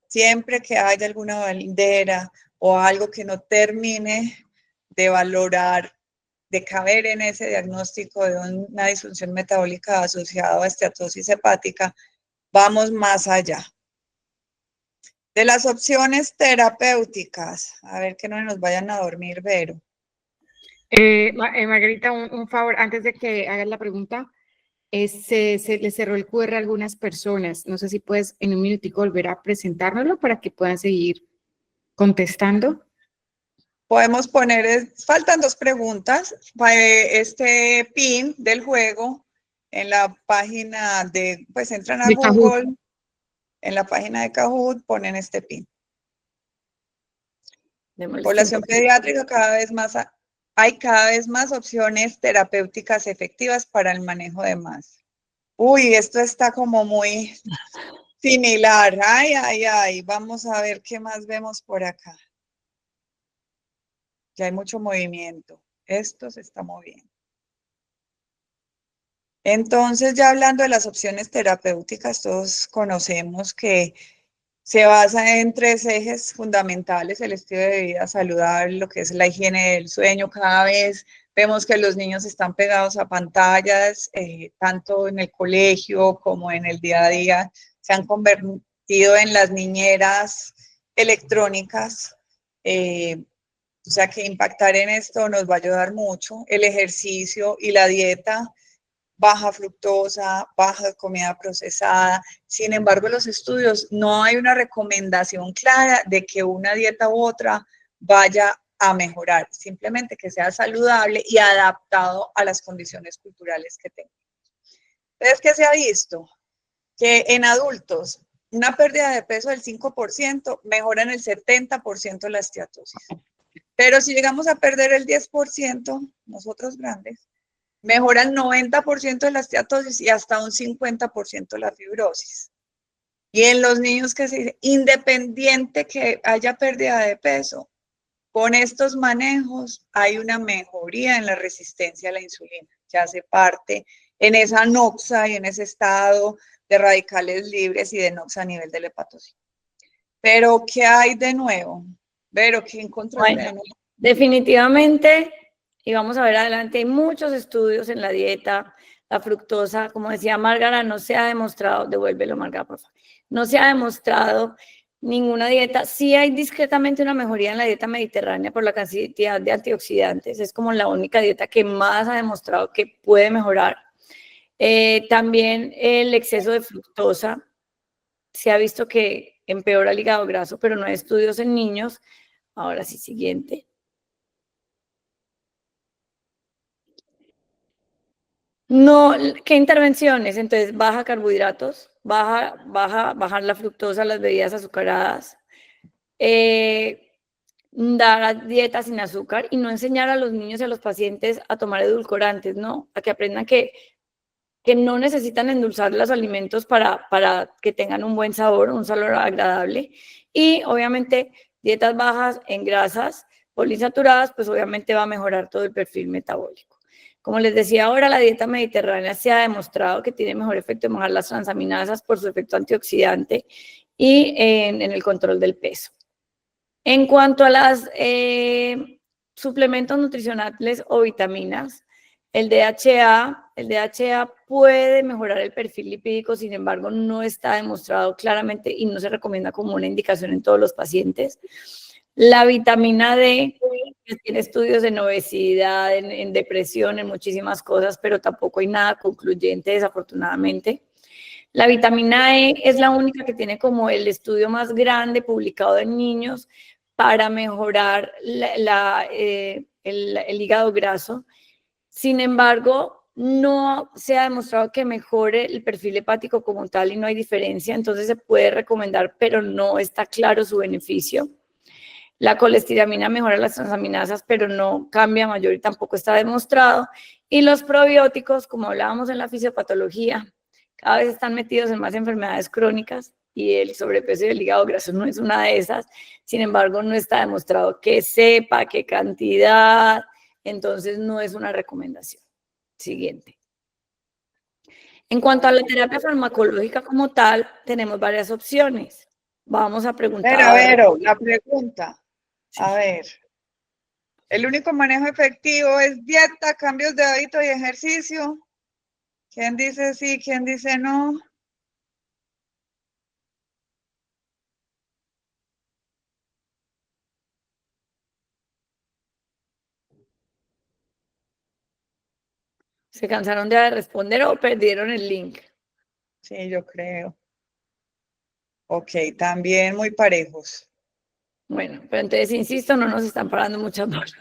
siempre que haya alguna bandera o algo que no termine de valorar, de caber en ese diagnóstico de una disfunción metabólica asociada a esteatosis hepática, vamos más allá. De las opciones terapéuticas, a ver que no nos vayan a dormir, Vero. Margarita, un favor, antes de que hagas la pregunta, se le cerró el QR a algunas personas. No sé si puedes en un minutico volver a presentárnoslo para que puedan seguir contestando. Podemos poner, faltan 2 preguntas, este pin del juego en la página de, pues entran a Google, Kahoot. En la página de Kahoot ponen este pin. Población pediátrica, hay cada vez más opciones terapéuticas efectivas para el manejo de masa. Uy, esto está como muy Similar. Ay, ay, ay. Vamos a ver qué más vemos por acá. Ya hay mucho movimiento. Esto se está moviendo. Entonces, ya hablando de las opciones terapéuticas, todos conocemos que se basa en 3 ejes fundamentales: el estilo de vida saludable, lo que es la higiene del sueño. Cada vez vemos que los niños están pegados a pantallas, tanto en el colegio como en el día a día. Se han convertido en las niñeras electrónicas. O sea que impactar en esto nos va a ayudar mucho. El ejercicio y la dieta baja fructosa, baja comida procesada. Sin embargo, en los estudios no hay una recomendación clara de que una dieta u otra vaya a mejorar, simplemente que sea saludable y adaptado a las condiciones culturales que tenga. Entonces, ¿qué se ha visto? Que en adultos una pérdida de peso del 5% mejora en el 70% la esteatosis. Pero si llegamos a perder el 10%, nosotros grandes, mejora el 90% de la esteatosis y hasta un 50% la fibrosis. Y en los niños que se dice, independiente que haya pérdida de peso, con estos manejos hay una mejoría en la resistencia a la insulina, que hace parte en esa NOxa y en ese estado de radicales libres y de NOxa a nivel del hepatocito. Pero, ¿qué hay de nuevo? Vero, ¿qué encontraste de nuevo? Definitivamente, y vamos a ver adelante, hay muchos estudios en la dieta. La fructosa, como decía Márgara, no se ha demostrado, devuélvelo Márgara, por favor, no se ha demostrado ninguna dieta. Sí hay discretamente una mejoría en la dieta mediterránea por la cantidad de antioxidantes, es como la única dieta que más ha demostrado que puede mejorar. También el exceso de fructosa, se ha visto que empeora el hígado graso, pero no hay estudios en niños. Ahora sí, siguiente. No, ¿qué intervenciones? Entonces, baja carbohidratos, bajar la fructosa, las bebidas azucaradas, dar dietas sin azúcar y no enseñar a los niños y a los pacientes a tomar edulcorantes, ¿no? A que aprendan que no necesitan endulzar los alimentos para que tengan un buen sabor, un sabor agradable. Y obviamente dietas bajas en grasas poliinsaturadas, pues obviamente va a mejorar todo el perfil metabólico. Como les decía ahora, la dieta mediterránea se ha demostrado que tiene mejor efecto en bajar las transaminasas por su efecto antioxidante y en el control del peso. En cuanto a los suplementos nutricionales o vitaminas, el DHA puede mejorar el perfil lipídico, sin embargo, no está demostrado claramente y no se recomienda como una indicación en todos los pacientes. La vitamina D, que tiene estudios en obesidad, en depresión, en muchísimas cosas, pero tampoco hay nada concluyente, desafortunadamente. La vitamina E es la única que tiene como el estudio más grande publicado en niños para mejorar el hígado graso. Sin embargo, no se ha demostrado que mejore el perfil hepático como tal y no hay diferencia, entonces se puede recomendar, pero no está claro su beneficio. La colestiramina mejora las transaminasas, pero no cambia mayor y tampoco está demostrado. Y los probióticos, como hablábamos en la fisiopatología, cada vez están metidos en más enfermedades crónicas y el sobrepeso y el hígado graso no es una de esas. Sin embargo, no está demostrado qué cepa, qué cantidad, entonces no es una recomendación. Siguiente. En cuanto a la terapia farmacológica como tal, tenemos varias opciones. Vamos a preguntar. Vero, la pregunta. A ver. El único manejo efectivo es dieta, cambios de hábito y ejercicio. ¿Quién dice sí? ¿Quién dice no? ¿Se cansaron de responder o perdieron el link? Sí, yo creo. Ok, también muy parejos. Bueno, pero entonces, insisto, no nos están parando muchas bolas.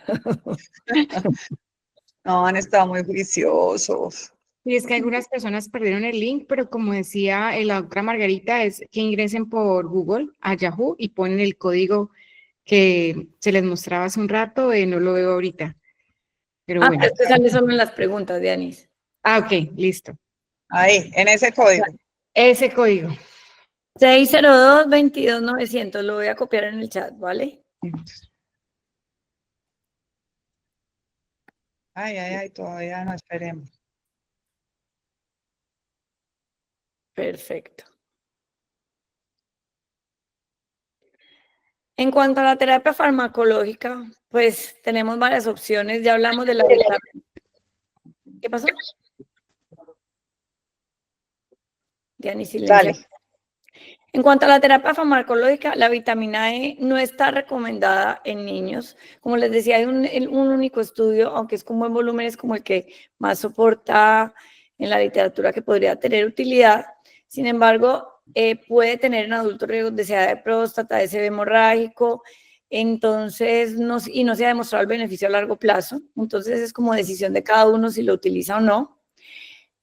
No, han estado muy juiciosos. Y es que algunas personas perdieron el link, pero como decía la doctora Margarita, es que ingresen por Google a Yahoo y ponen el código que se les mostraba hace un rato, no lo veo ahorita. Pero bueno. Pero esto sale solo en las preguntas, Dianis. Ok, listo. Ahí, en ese código. Ese código. 602-22-900, lo voy a copiar en el chat, ¿vale? Ay, todavía no, esperemos. Perfecto. En cuanto a la terapia farmacológica, pues tenemos varias opciones. Ya hablamos de la vitamina. ¿Qué pasó? Diana, silencio. Dale. En cuanto a la terapia farmacológica, la vitamina E no está recomendada en niños. Como les decía, hay un único estudio, aunque es con buen volumen, es como el que más soporta en la literatura que podría tener utilidad. Sin embargo, puede tener en adultos riesgos de obesidad de próstata, de SB hemorrágico, entonces, y no se ha demostrado el beneficio a largo plazo. Entonces, es como decisión de cada uno si lo utiliza o no.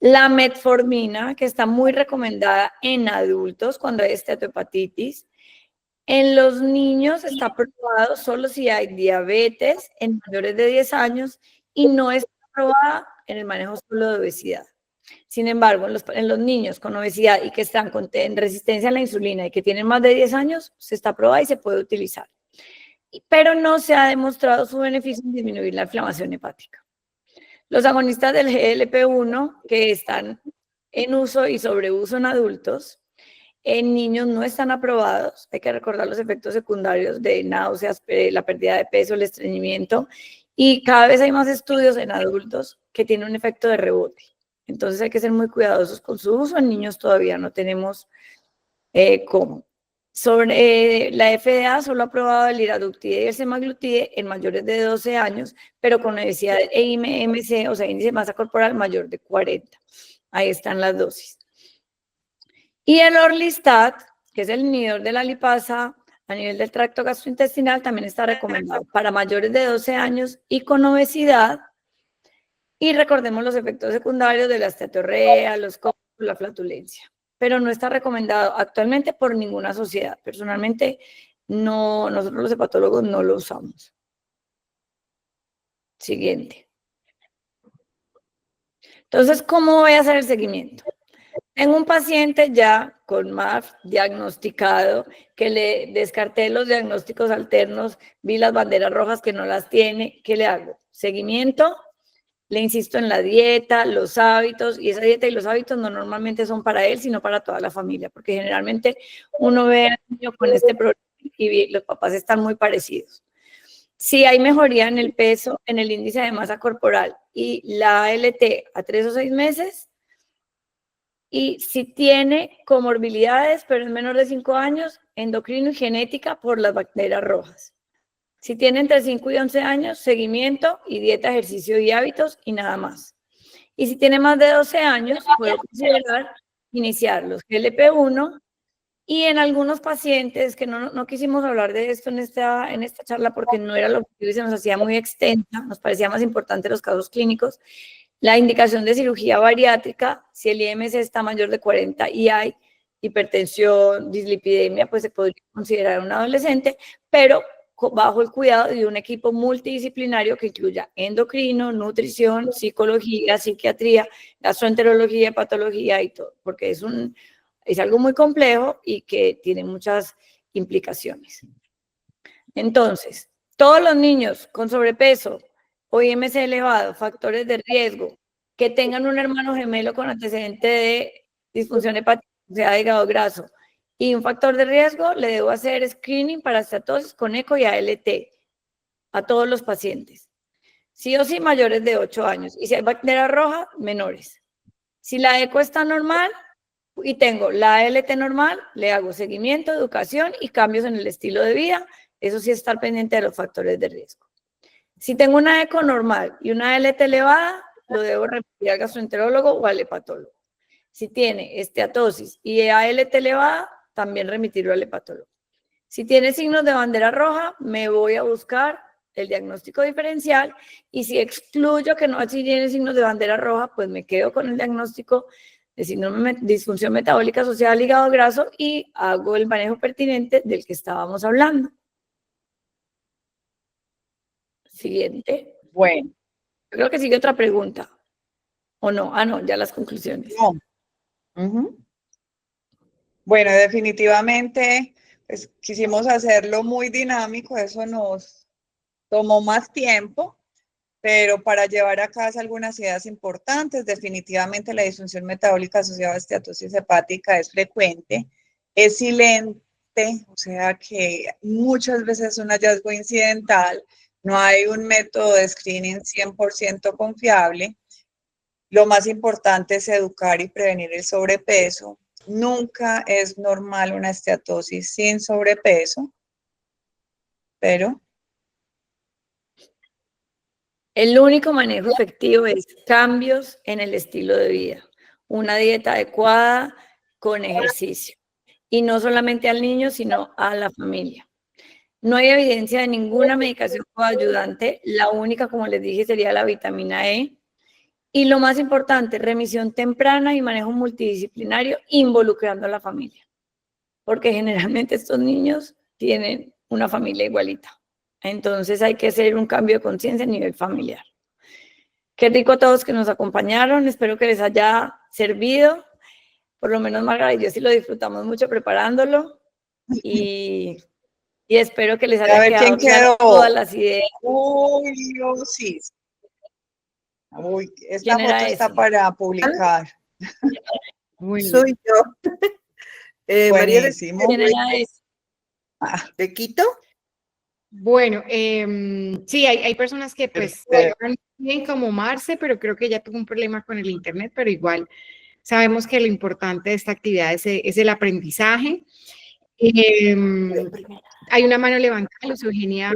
La metformina, que está muy recomendada en adultos cuando hay esteatohepatitis. En los niños está probado solo si hay diabetes en mayores de 10 años y no está probada en el manejo solo de obesidad. Sin embargo, en los niños con obesidad y que están en resistencia a la insulina y que tienen más de 10 años, se está probada y se puede utilizar. Pero no se ha demostrado su beneficio en disminuir la inflamación hepática. Los agonistas del GLP-1 que están en uso y sobreuso en adultos, en niños no están aprobados. Hay que recordar los efectos secundarios de náuseas, la pérdida de peso, el estreñimiento, y cada vez hay más estudios en adultos que tienen un efecto de rebote. Entonces hay que ser muy cuidadosos con su uso. En niños todavía no tenemos cómo. Sobre la FDA solo ha aprobado el liraglutide y el semaglutide en mayores de 12 años, pero con obesidad e IMC, o sea, índice de masa corporal mayor de 40. Ahí están las dosis. Y el Orlistat, que es el inhibidor de la lipasa a nivel del tracto gastrointestinal, también está recomendado para mayores de 12 años y con obesidad. Y recordemos los efectos secundarios de la esteatorrea, los cólicos, la flatulencia. Pero no está recomendado actualmente por ninguna sociedad. Personalmente, no, nosotros los hepatólogos no lo usamos. Siguiente. Entonces, ¿cómo voy a hacer el seguimiento? Tengo un paciente ya con MAF diagnosticado, que le descarté los diagnósticos alternos, vi las banderas rojas que no las tiene. ¿Qué le hago? Seguimiento. Le insisto en la dieta, los hábitos, y esa dieta y los hábitos no normalmente son para él, sino para toda la familia, porque generalmente uno ve al niño con este problema y los papás están muy parecidos. Si hay mejoría en el peso, en el índice de masa corporal y la ALT a 3 o 6 meses, y si tiene comorbilidades, pero es menor de 5 años, endocrino y genética por las bacterias rojas. Si tiene entre 5 y 11 años, seguimiento y dieta, ejercicio y hábitos y nada más. Y si tiene más de 12 años, puedo considerar iniciar los GLP-1 y en algunos pacientes, que no quisimos hablar de esto en esta charla porque no era lo objetivo y se nos hacía muy extensa, nos parecía más importante los casos clínicos, la indicación de cirugía bariátrica, si el IMC está mayor de 40 y hay hipertensión, dislipidemia, pues se podría considerar un adolescente, pero bajo el cuidado de un equipo multidisciplinario que incluya endocrino, nutrición, psicología, psiquiatría, gastroenterología, patología y todo, porque es algo muy complejo y que tiene muchas implicaciones. Entonces, todos los niños con sobrepeso o IMC elevado, factores de riesgo, que tengan un hermano gemelo con antecedente de disfunción hepática, o sea, de hígado graso, y un factor de riesgo, le debo hacer screening para estatosis con eco y ALT a todos los pacientes. Sí o sí, mayores de 8 años. Y si hay bacteria roja, menores. Si la eco está normal y tengo la ALT normal, le hago seguimiento, educación y cambios en el estilo de vida. Eso sí, estar pendiente de los factores de riesgo. Si tengo una eco normal y una ALT elevada, lo debo remitir al gastroenterólogo o al hepatólogo. Si tiene esteatosis y ALT elevada, también remitirlo al hepatólogo. Si tiene signos de bandera roja, me voy a buscar el diagnóstico diferencial y si excluyo que no tiene signos de bandera roja, pues me quedo con el diagnóstico de síndrome de disfunción metabólica asociada al hígado graso y hago el manejo pertinente del que estábamos hablando. Siguiente. Bueno. Yo creo que sigue otra pregunta. ¿O no? Ah, no, ya las conclusiones. No. Bueno, definitivamente, pues quisimos hacerlo muy dinámico, eso nos tomó más tiempo, pero para llevar a casa algunas ideas importantes, definitivamente la disfunción metabólica asociada a esteatosis hepática es frecuente, es silente, o sea que muchas veces es un hallazgo incidental, no hay un método de screening 100% confiable. Lo más importante es educar y prevenir el sobrepeso. Nunca es normal una esteatosis sin sobrepeso, pero El único manejo efectivo es cambios en el estilo de vida, una dieta adecuada con ejercicio. Y no solamente al niño, sino a la familia. No hay evidencia de ninguna medicación coayudante. La única, como les dije, sería la vitamina E. Y lo más importante, remisión temprana y manejo multidisciplinario involucrando a la familia. Porque generalmente estos niños tienen una familia igualita. Entonces hay que hacer un cambio de conciencia a nivel familiar. Qué rico a todos que nos acompañaron. Espero que les haya servido. Por lo menos Margarita y yo sí lo disfrutamos mucho preparándolo. Y espero que les a haya ver quién quedado claro quedó. todas las ideas. Uy, sí. Uy, esta ¿Quién era foto está ese? para publicar. Muy bien. Soy yo. María Buenísimo. ¿Quién era ese? de Quito. Bueno, sí, hay personas que pues Perfecto. van bien como Marce, pero creo que ya tuvo un problema con el internet, pero igual sabemos que lo importante de esta actividad es el aprendizaje. Hay una mano levantada, Luz Eugenia,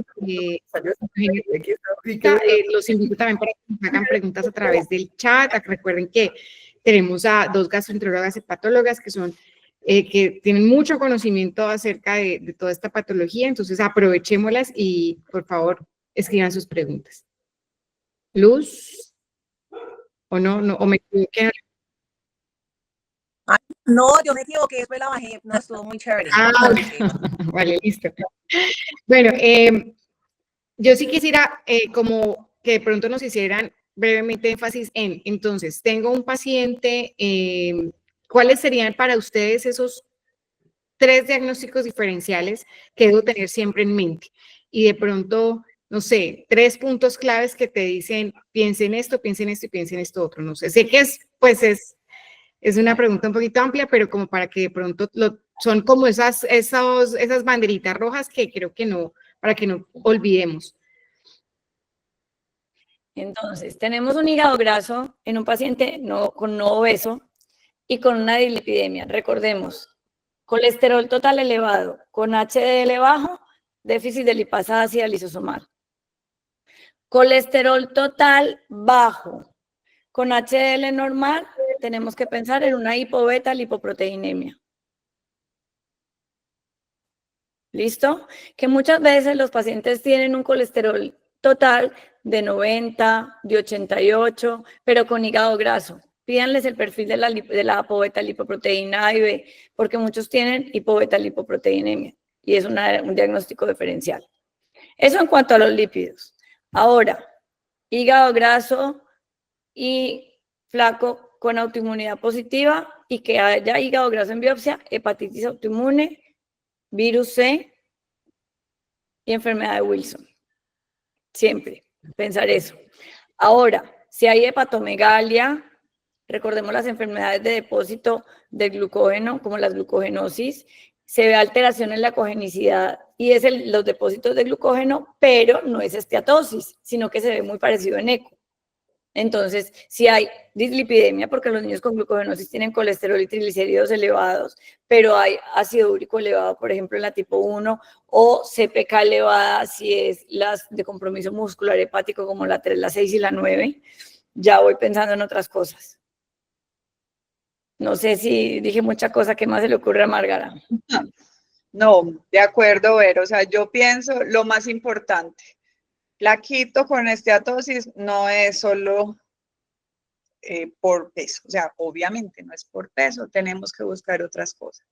los invito también para que nos hagan preguntas a través del chat. Recuerden que tenemos a 2 gastroenterólogas hepatólogas que son que tienen mucho conocimiento acerca de toda esta patología, entonces aprovechémoslas y por favor escriban sus preguntas. Luz, o no, o me equivoqué. No, yo me equivoqué, después la bajé, no estuvo muy chévere. Vale, listo. Bueno, yo sí quisiera como que de pronto nos hicieran brevemente énfasis en, entonces, tengo un paciente, ¿cuáles serían para ustedes esos 3 diagnósticos diferenciales que debo tener siempre en mente? Y de pronto, no sé, 3 puntos claves que te dicen, piensen esto y piensen esto otro, no sé. Sé que es una pregunta un poquito amplia, pero como para que de pronto son como esas banderitas rojas que creo que no, para que no olvidemos. Entonces, tenemos un hígado graso en un paciente con no obeso y con una dislipidemia. Recordemos, colesterol total elevado, con HDL bajo, déficit de lipasa ácida lisosomal. Colesterol total bajo, con HDL normal, tenemos que pensar en una hipoveta lipoproteinemia. ¿Listo? Que muchas veces los pacientes tienen un colesterol total de 90, de 88, pero con hígado graso. Pídanles el perfil de la apoveta lipoproteína A y B, porque muchos tienen hipoveta lipoproteinemia y es un diagnóstico diferencial. Eso en cuanto a los lípidos. Ahora, hígado graso y flaco con autoinmunidad positiva y que haya hígado graso en biopsia, hepatitis autoinmune, virus C y enfermedad de Wilson. Siempre pensar eso. Ahora, si hay hepatomegalia, recordemos las enfermedades de depósito de glucógeno, como las glucogenosis, se ve alteración en la cogenicidad y es los depósitos de glucógeno, pero no es esteatosis, sino que se ve muy parecido en eco. Entonces, si hay dislipidemia, porque los niños con glucogenosis tienen colesterol y triglicéridos elevados, pero hay ácido úrico elevado, por ejemplo, en la tipo 1, o CPK elevada, si es las de compromiso muscular hepático, como la 3, la 6 y la 9, ya voy pensando en otras cosas. No sé si dije mucha cosa, ¿qué más se le ocurre a Márgara? No, de acuerdo, Ver, o sea, yo pienso lo más importante. La quito con esteatosis no es solo por peso, o sea, obviamente no es por peso, tenemos que buscar otras cosas.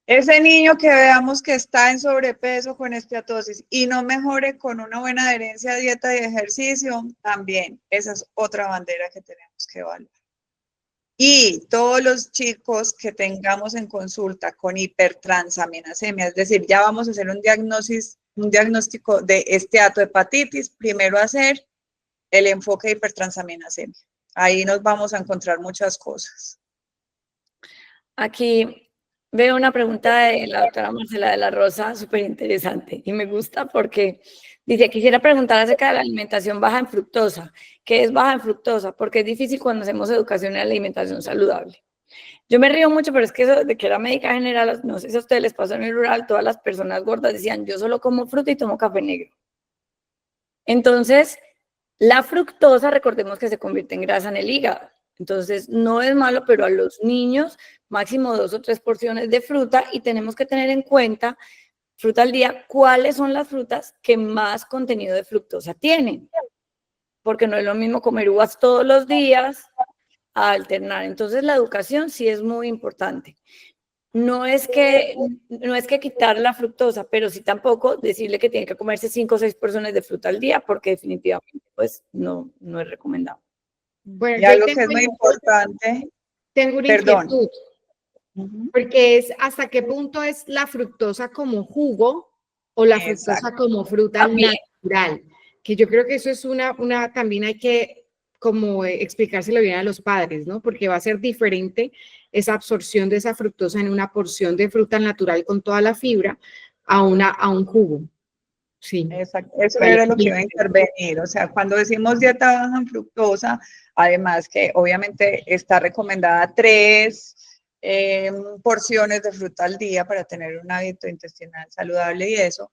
Ese niño que veamos que está en sobrepeso con esteatosis y no mejore con una buena adherencia a dieta y ejercicio, también esa es otra bandera que tenemos que evaluar. Y todos los chicos que tengamos en consulta con hipertransaminasemia, es decir, ya vamos a hacer un diagnóstico de esteatohepatitis, primero hacer el enfoque de hipertransaminasemia. Ahí nos vamos a encontrar muchas cosas. Aquí veo una pregunta de la doctora Marcela de la Rosa, súper interesante, y me gusta porque dice, quisiera preguntar acerca de la alimentación baja en fructosa. ¿Qué es baja en fructosa? Porque es difícil cuando hacemos educación en alimentación saludable. Yo me río mucho, pero es que eso de que era médica general, no sé si a ustedes les pasó en el rural, todas las personas gordas decían, yo solo como fruta y tomo café negro. Entonces, la fructosa, recordemos que se convierte en grasa en el hígado. Entonces, no es malo, pero a los niños, máximo 2 o 3 porciones de fruta, y tenemos que tener en cuenta, fruta al día, cuáles son las frutas que más contenido de fructosa tienen. Porque no es lo mismo comer uvas todos los días a alternar. Entonces, la educación sí es muy importante. No es que quitar la fructosa, pero sí tampoco decirle que tiene que comerse 5 o 6 porciones de fruta al día, porque definitivamente pues no es recomendable. Bueno, Y yo algo que es muy importante, tengo una perdón. inquietud, porque es hasta qué punto es la fructosa como jugo o la fructosa Exacto. como fruta También. natural, que yo creo que eso es también hay que como explicárselo bien a los padres, ¿no? Porque va a ser diferente esa absorción de esa fructosa en una porción de fruta natural con toda la fibra a un jugo. Sí. Exacto. Eso era lo que iba a intervenir. O sea, cuando decimos dieta baja en fructosa, además que obviamente está recomendada 3 porciones de fruta al día para tener un hábito intestinal saludable y eso.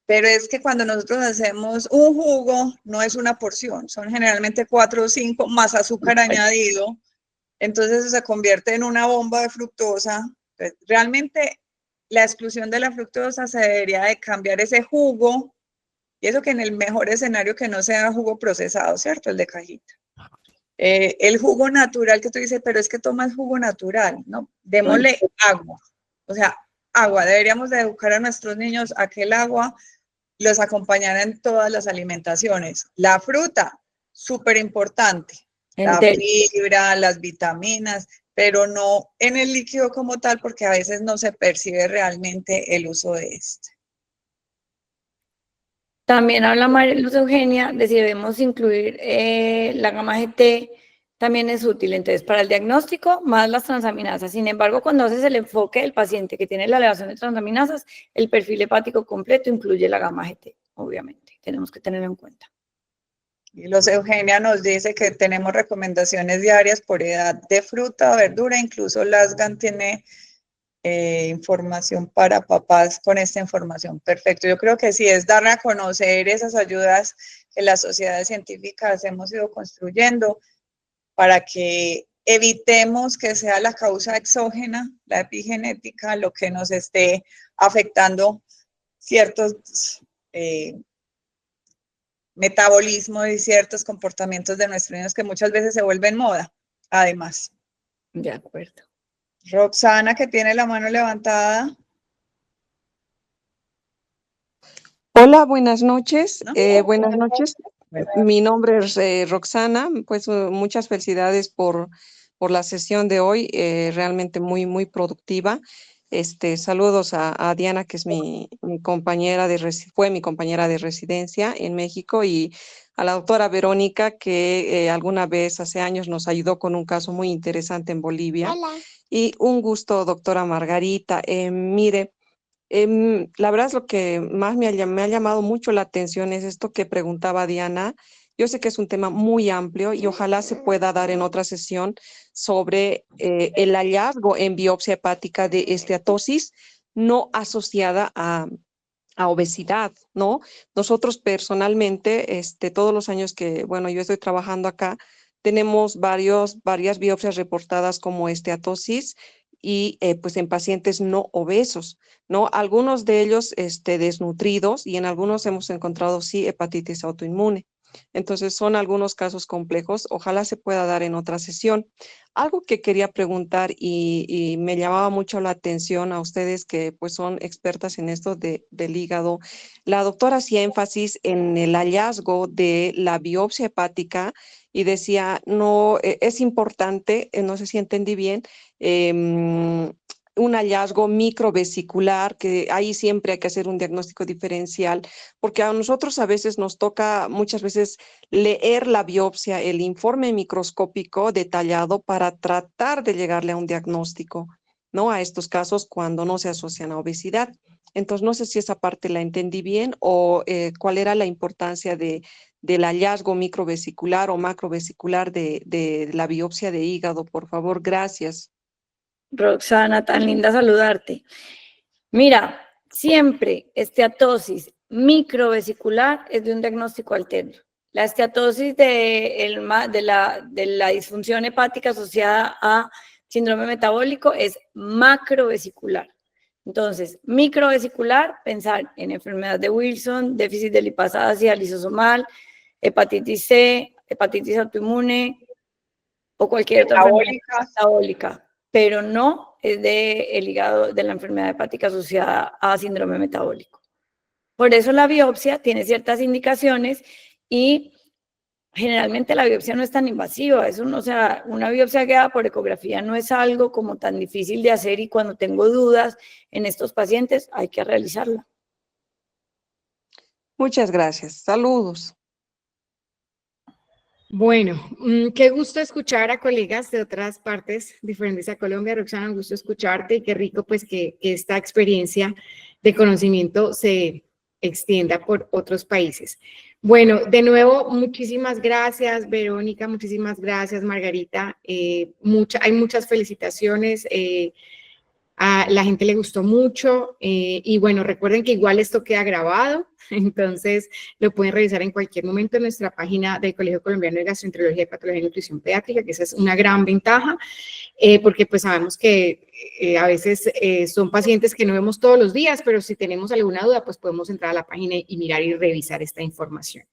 Pero es que cuando nosotros hacemos un jugo, no es una porción, son generalmente 4 o 5 más azúcar añadido. Entonces eso se convierte en una bomba de fructosa. Entonces, realmente la exclusión de la fructosa se debería de cambiar ese jugo, y eso que en el mejor escenario que no sea jugo procesado, ¿cierto? El de cajita. El jugo natural que tú dices, pero es que tomas jugo natural, ¿no? Démosle agua. O sea, agua. Deberíamos de educar a nuestros niños a que el agua los acompañara en todas las alimentaciones. La fruta, súper importante. La fibra, las vitaminas, pero no en el líquido como tal, porque a veces no se percibe realmente el uso de este. También habla María Luz Eugenia de si debemos incluir la gamma GT, también es útil. Entonces, para el diagnóstico, más las transaminasas. Sin embargo, cuando haces el enfoque del paciente que tiene la elevación de transaminasas, el perfil hepático completo incluye la gamma GT, obviamente. Tenemos que tenerlo en cuenta. Y Luz Eugenia nos dice que tenemos recomendaciones diarias por edad de fruta, verdura, incluso Lasgan tiene información para papás con esta información. Perfecto. Yo creo que sí es darle a conocer esas ayudas que las sociedades científicas hemos ido construyendo para que evitemos que sea la causa exógena, la epigenética, lo que nos esté afectando ciertos metabolismos y ciertos comportamientos de nuestros niños que muchas veces se vuelven moda, además. De acuerdo. Roxana, que tiene la mano levantada. Hola, buenas noches. ¿No? Buenas noches. Mi nombre es Roxana. Pues muchas felicidades por la sesión de hoy, realmente muy productiva. Saludos a Diana, que es mi compañera fue mi compañera de residencia en México, y a la doctora Verónica, que alguna vez hace años nos ayudó con un caso muy interesante en Bolivia. Hola. Y un gusto, doctora Margarita. Mire, la verdad es lo que más me ha llamado mucho la atención es esto que preguntaba Diana. Yo sé que es un tema muy amplio y ojalá se pueda dar en otra sesión sobre el hallazgo en biopsia hepática de esteatosis no asociada a obesidad, ¿no? Nosotros personalmente, todos los años que, bueno, yo estoy trabajando acá, tenemos varias biopsias reportadas como esteatosis y pues en pacientes no obesos, ¿no? Algunos de ellos desnutridos, y en algunos hemos encontrado sí hepatitis autoinmune. Entonces son algunos casos complejos, ojalá se pueda dar en otra sesión. Algo que quería preguntar y me llamaba mucho la atención a ustedes que pues son expertas en esto del hígado. La doctora hacía énfasis en el hallazgo de la biopsia hepática y decía, no, es importante, no sé si entendí bien, un hallazgo microvesicular, que ahí siempre hay que hacer un diagnóstico diferencial, porque a nosotros a veces nos toca muchas veces leer la biopsia, el informe microscópico detallado para tratar de llegarle a un diagnóstico, ¿no? A estos casos cuando no se asocian a obesidad. Entonces, no sé si esa parte la entendí bien o cuál era la importancia del hallazgo microvesicular o macrovesicular de la biopsia de hígado. Por favor, gracias. Roxana, tan linda saludarte. Mira, siempre esteatosis microvesicular es de un diagnóstico alterno. La esteatosis de la disfunción hepática asociada a síndrome metabólico es macrovesicular. Entonces, microvesicular, pensar en enfermedad de Wilson, déficit de lipasa ácida lisosomal, hepatitis C, hepatitis autoinmune o cualquier otra enfermedad metabólica, pero no es del hígado, de la enfermedad hepática asociada a síndrome metabólico. Por eso la biopsia tiene ciertas indicaciones y generalmente la biopsia no es tan invasiva, o sea, una biopsia guiada por ecografía no es algo como tan difícil de hacer y cuando tengo dudas en estos pacientes hay que realizarla. Muchas gracias. Saludos. Bueno, qué gusto escuchar a colegas de otras partes diferentes a Colombia. Roxana, un gusto escucharte y qué rico pues que esta experiencia de conocimiento se extienda por otros países. Bueno, de nuevo, muchísimas gracias, Verónica, muchísimas gracias, Margarita. Hay muchas felicitaciones. A la gente le gustó mucho y bueno, recuerden que igual esto queda grabado, entonces lo pueden revisar en cualquier momento en nuestra página del Colegio Colombiano de Gastroenterología y Patología y Nutrición Pediátrica, que esa es una gran ventaja, porque pues sabemos que a veces son pacientes que no vemos todos los días, pero si tenemos alguna duda, pues podemos entrar a la página y mirar y revisar esta información.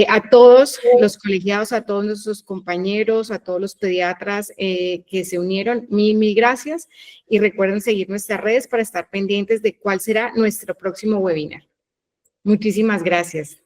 A todos los colegiados, a todos nuestros compañeros, a todos los pediatras que se unieron, mil gracias. Y recuerden seguir nuestras redes para estar pendientes de cuál será nuestro próximo webinar. Muchísimas gracias.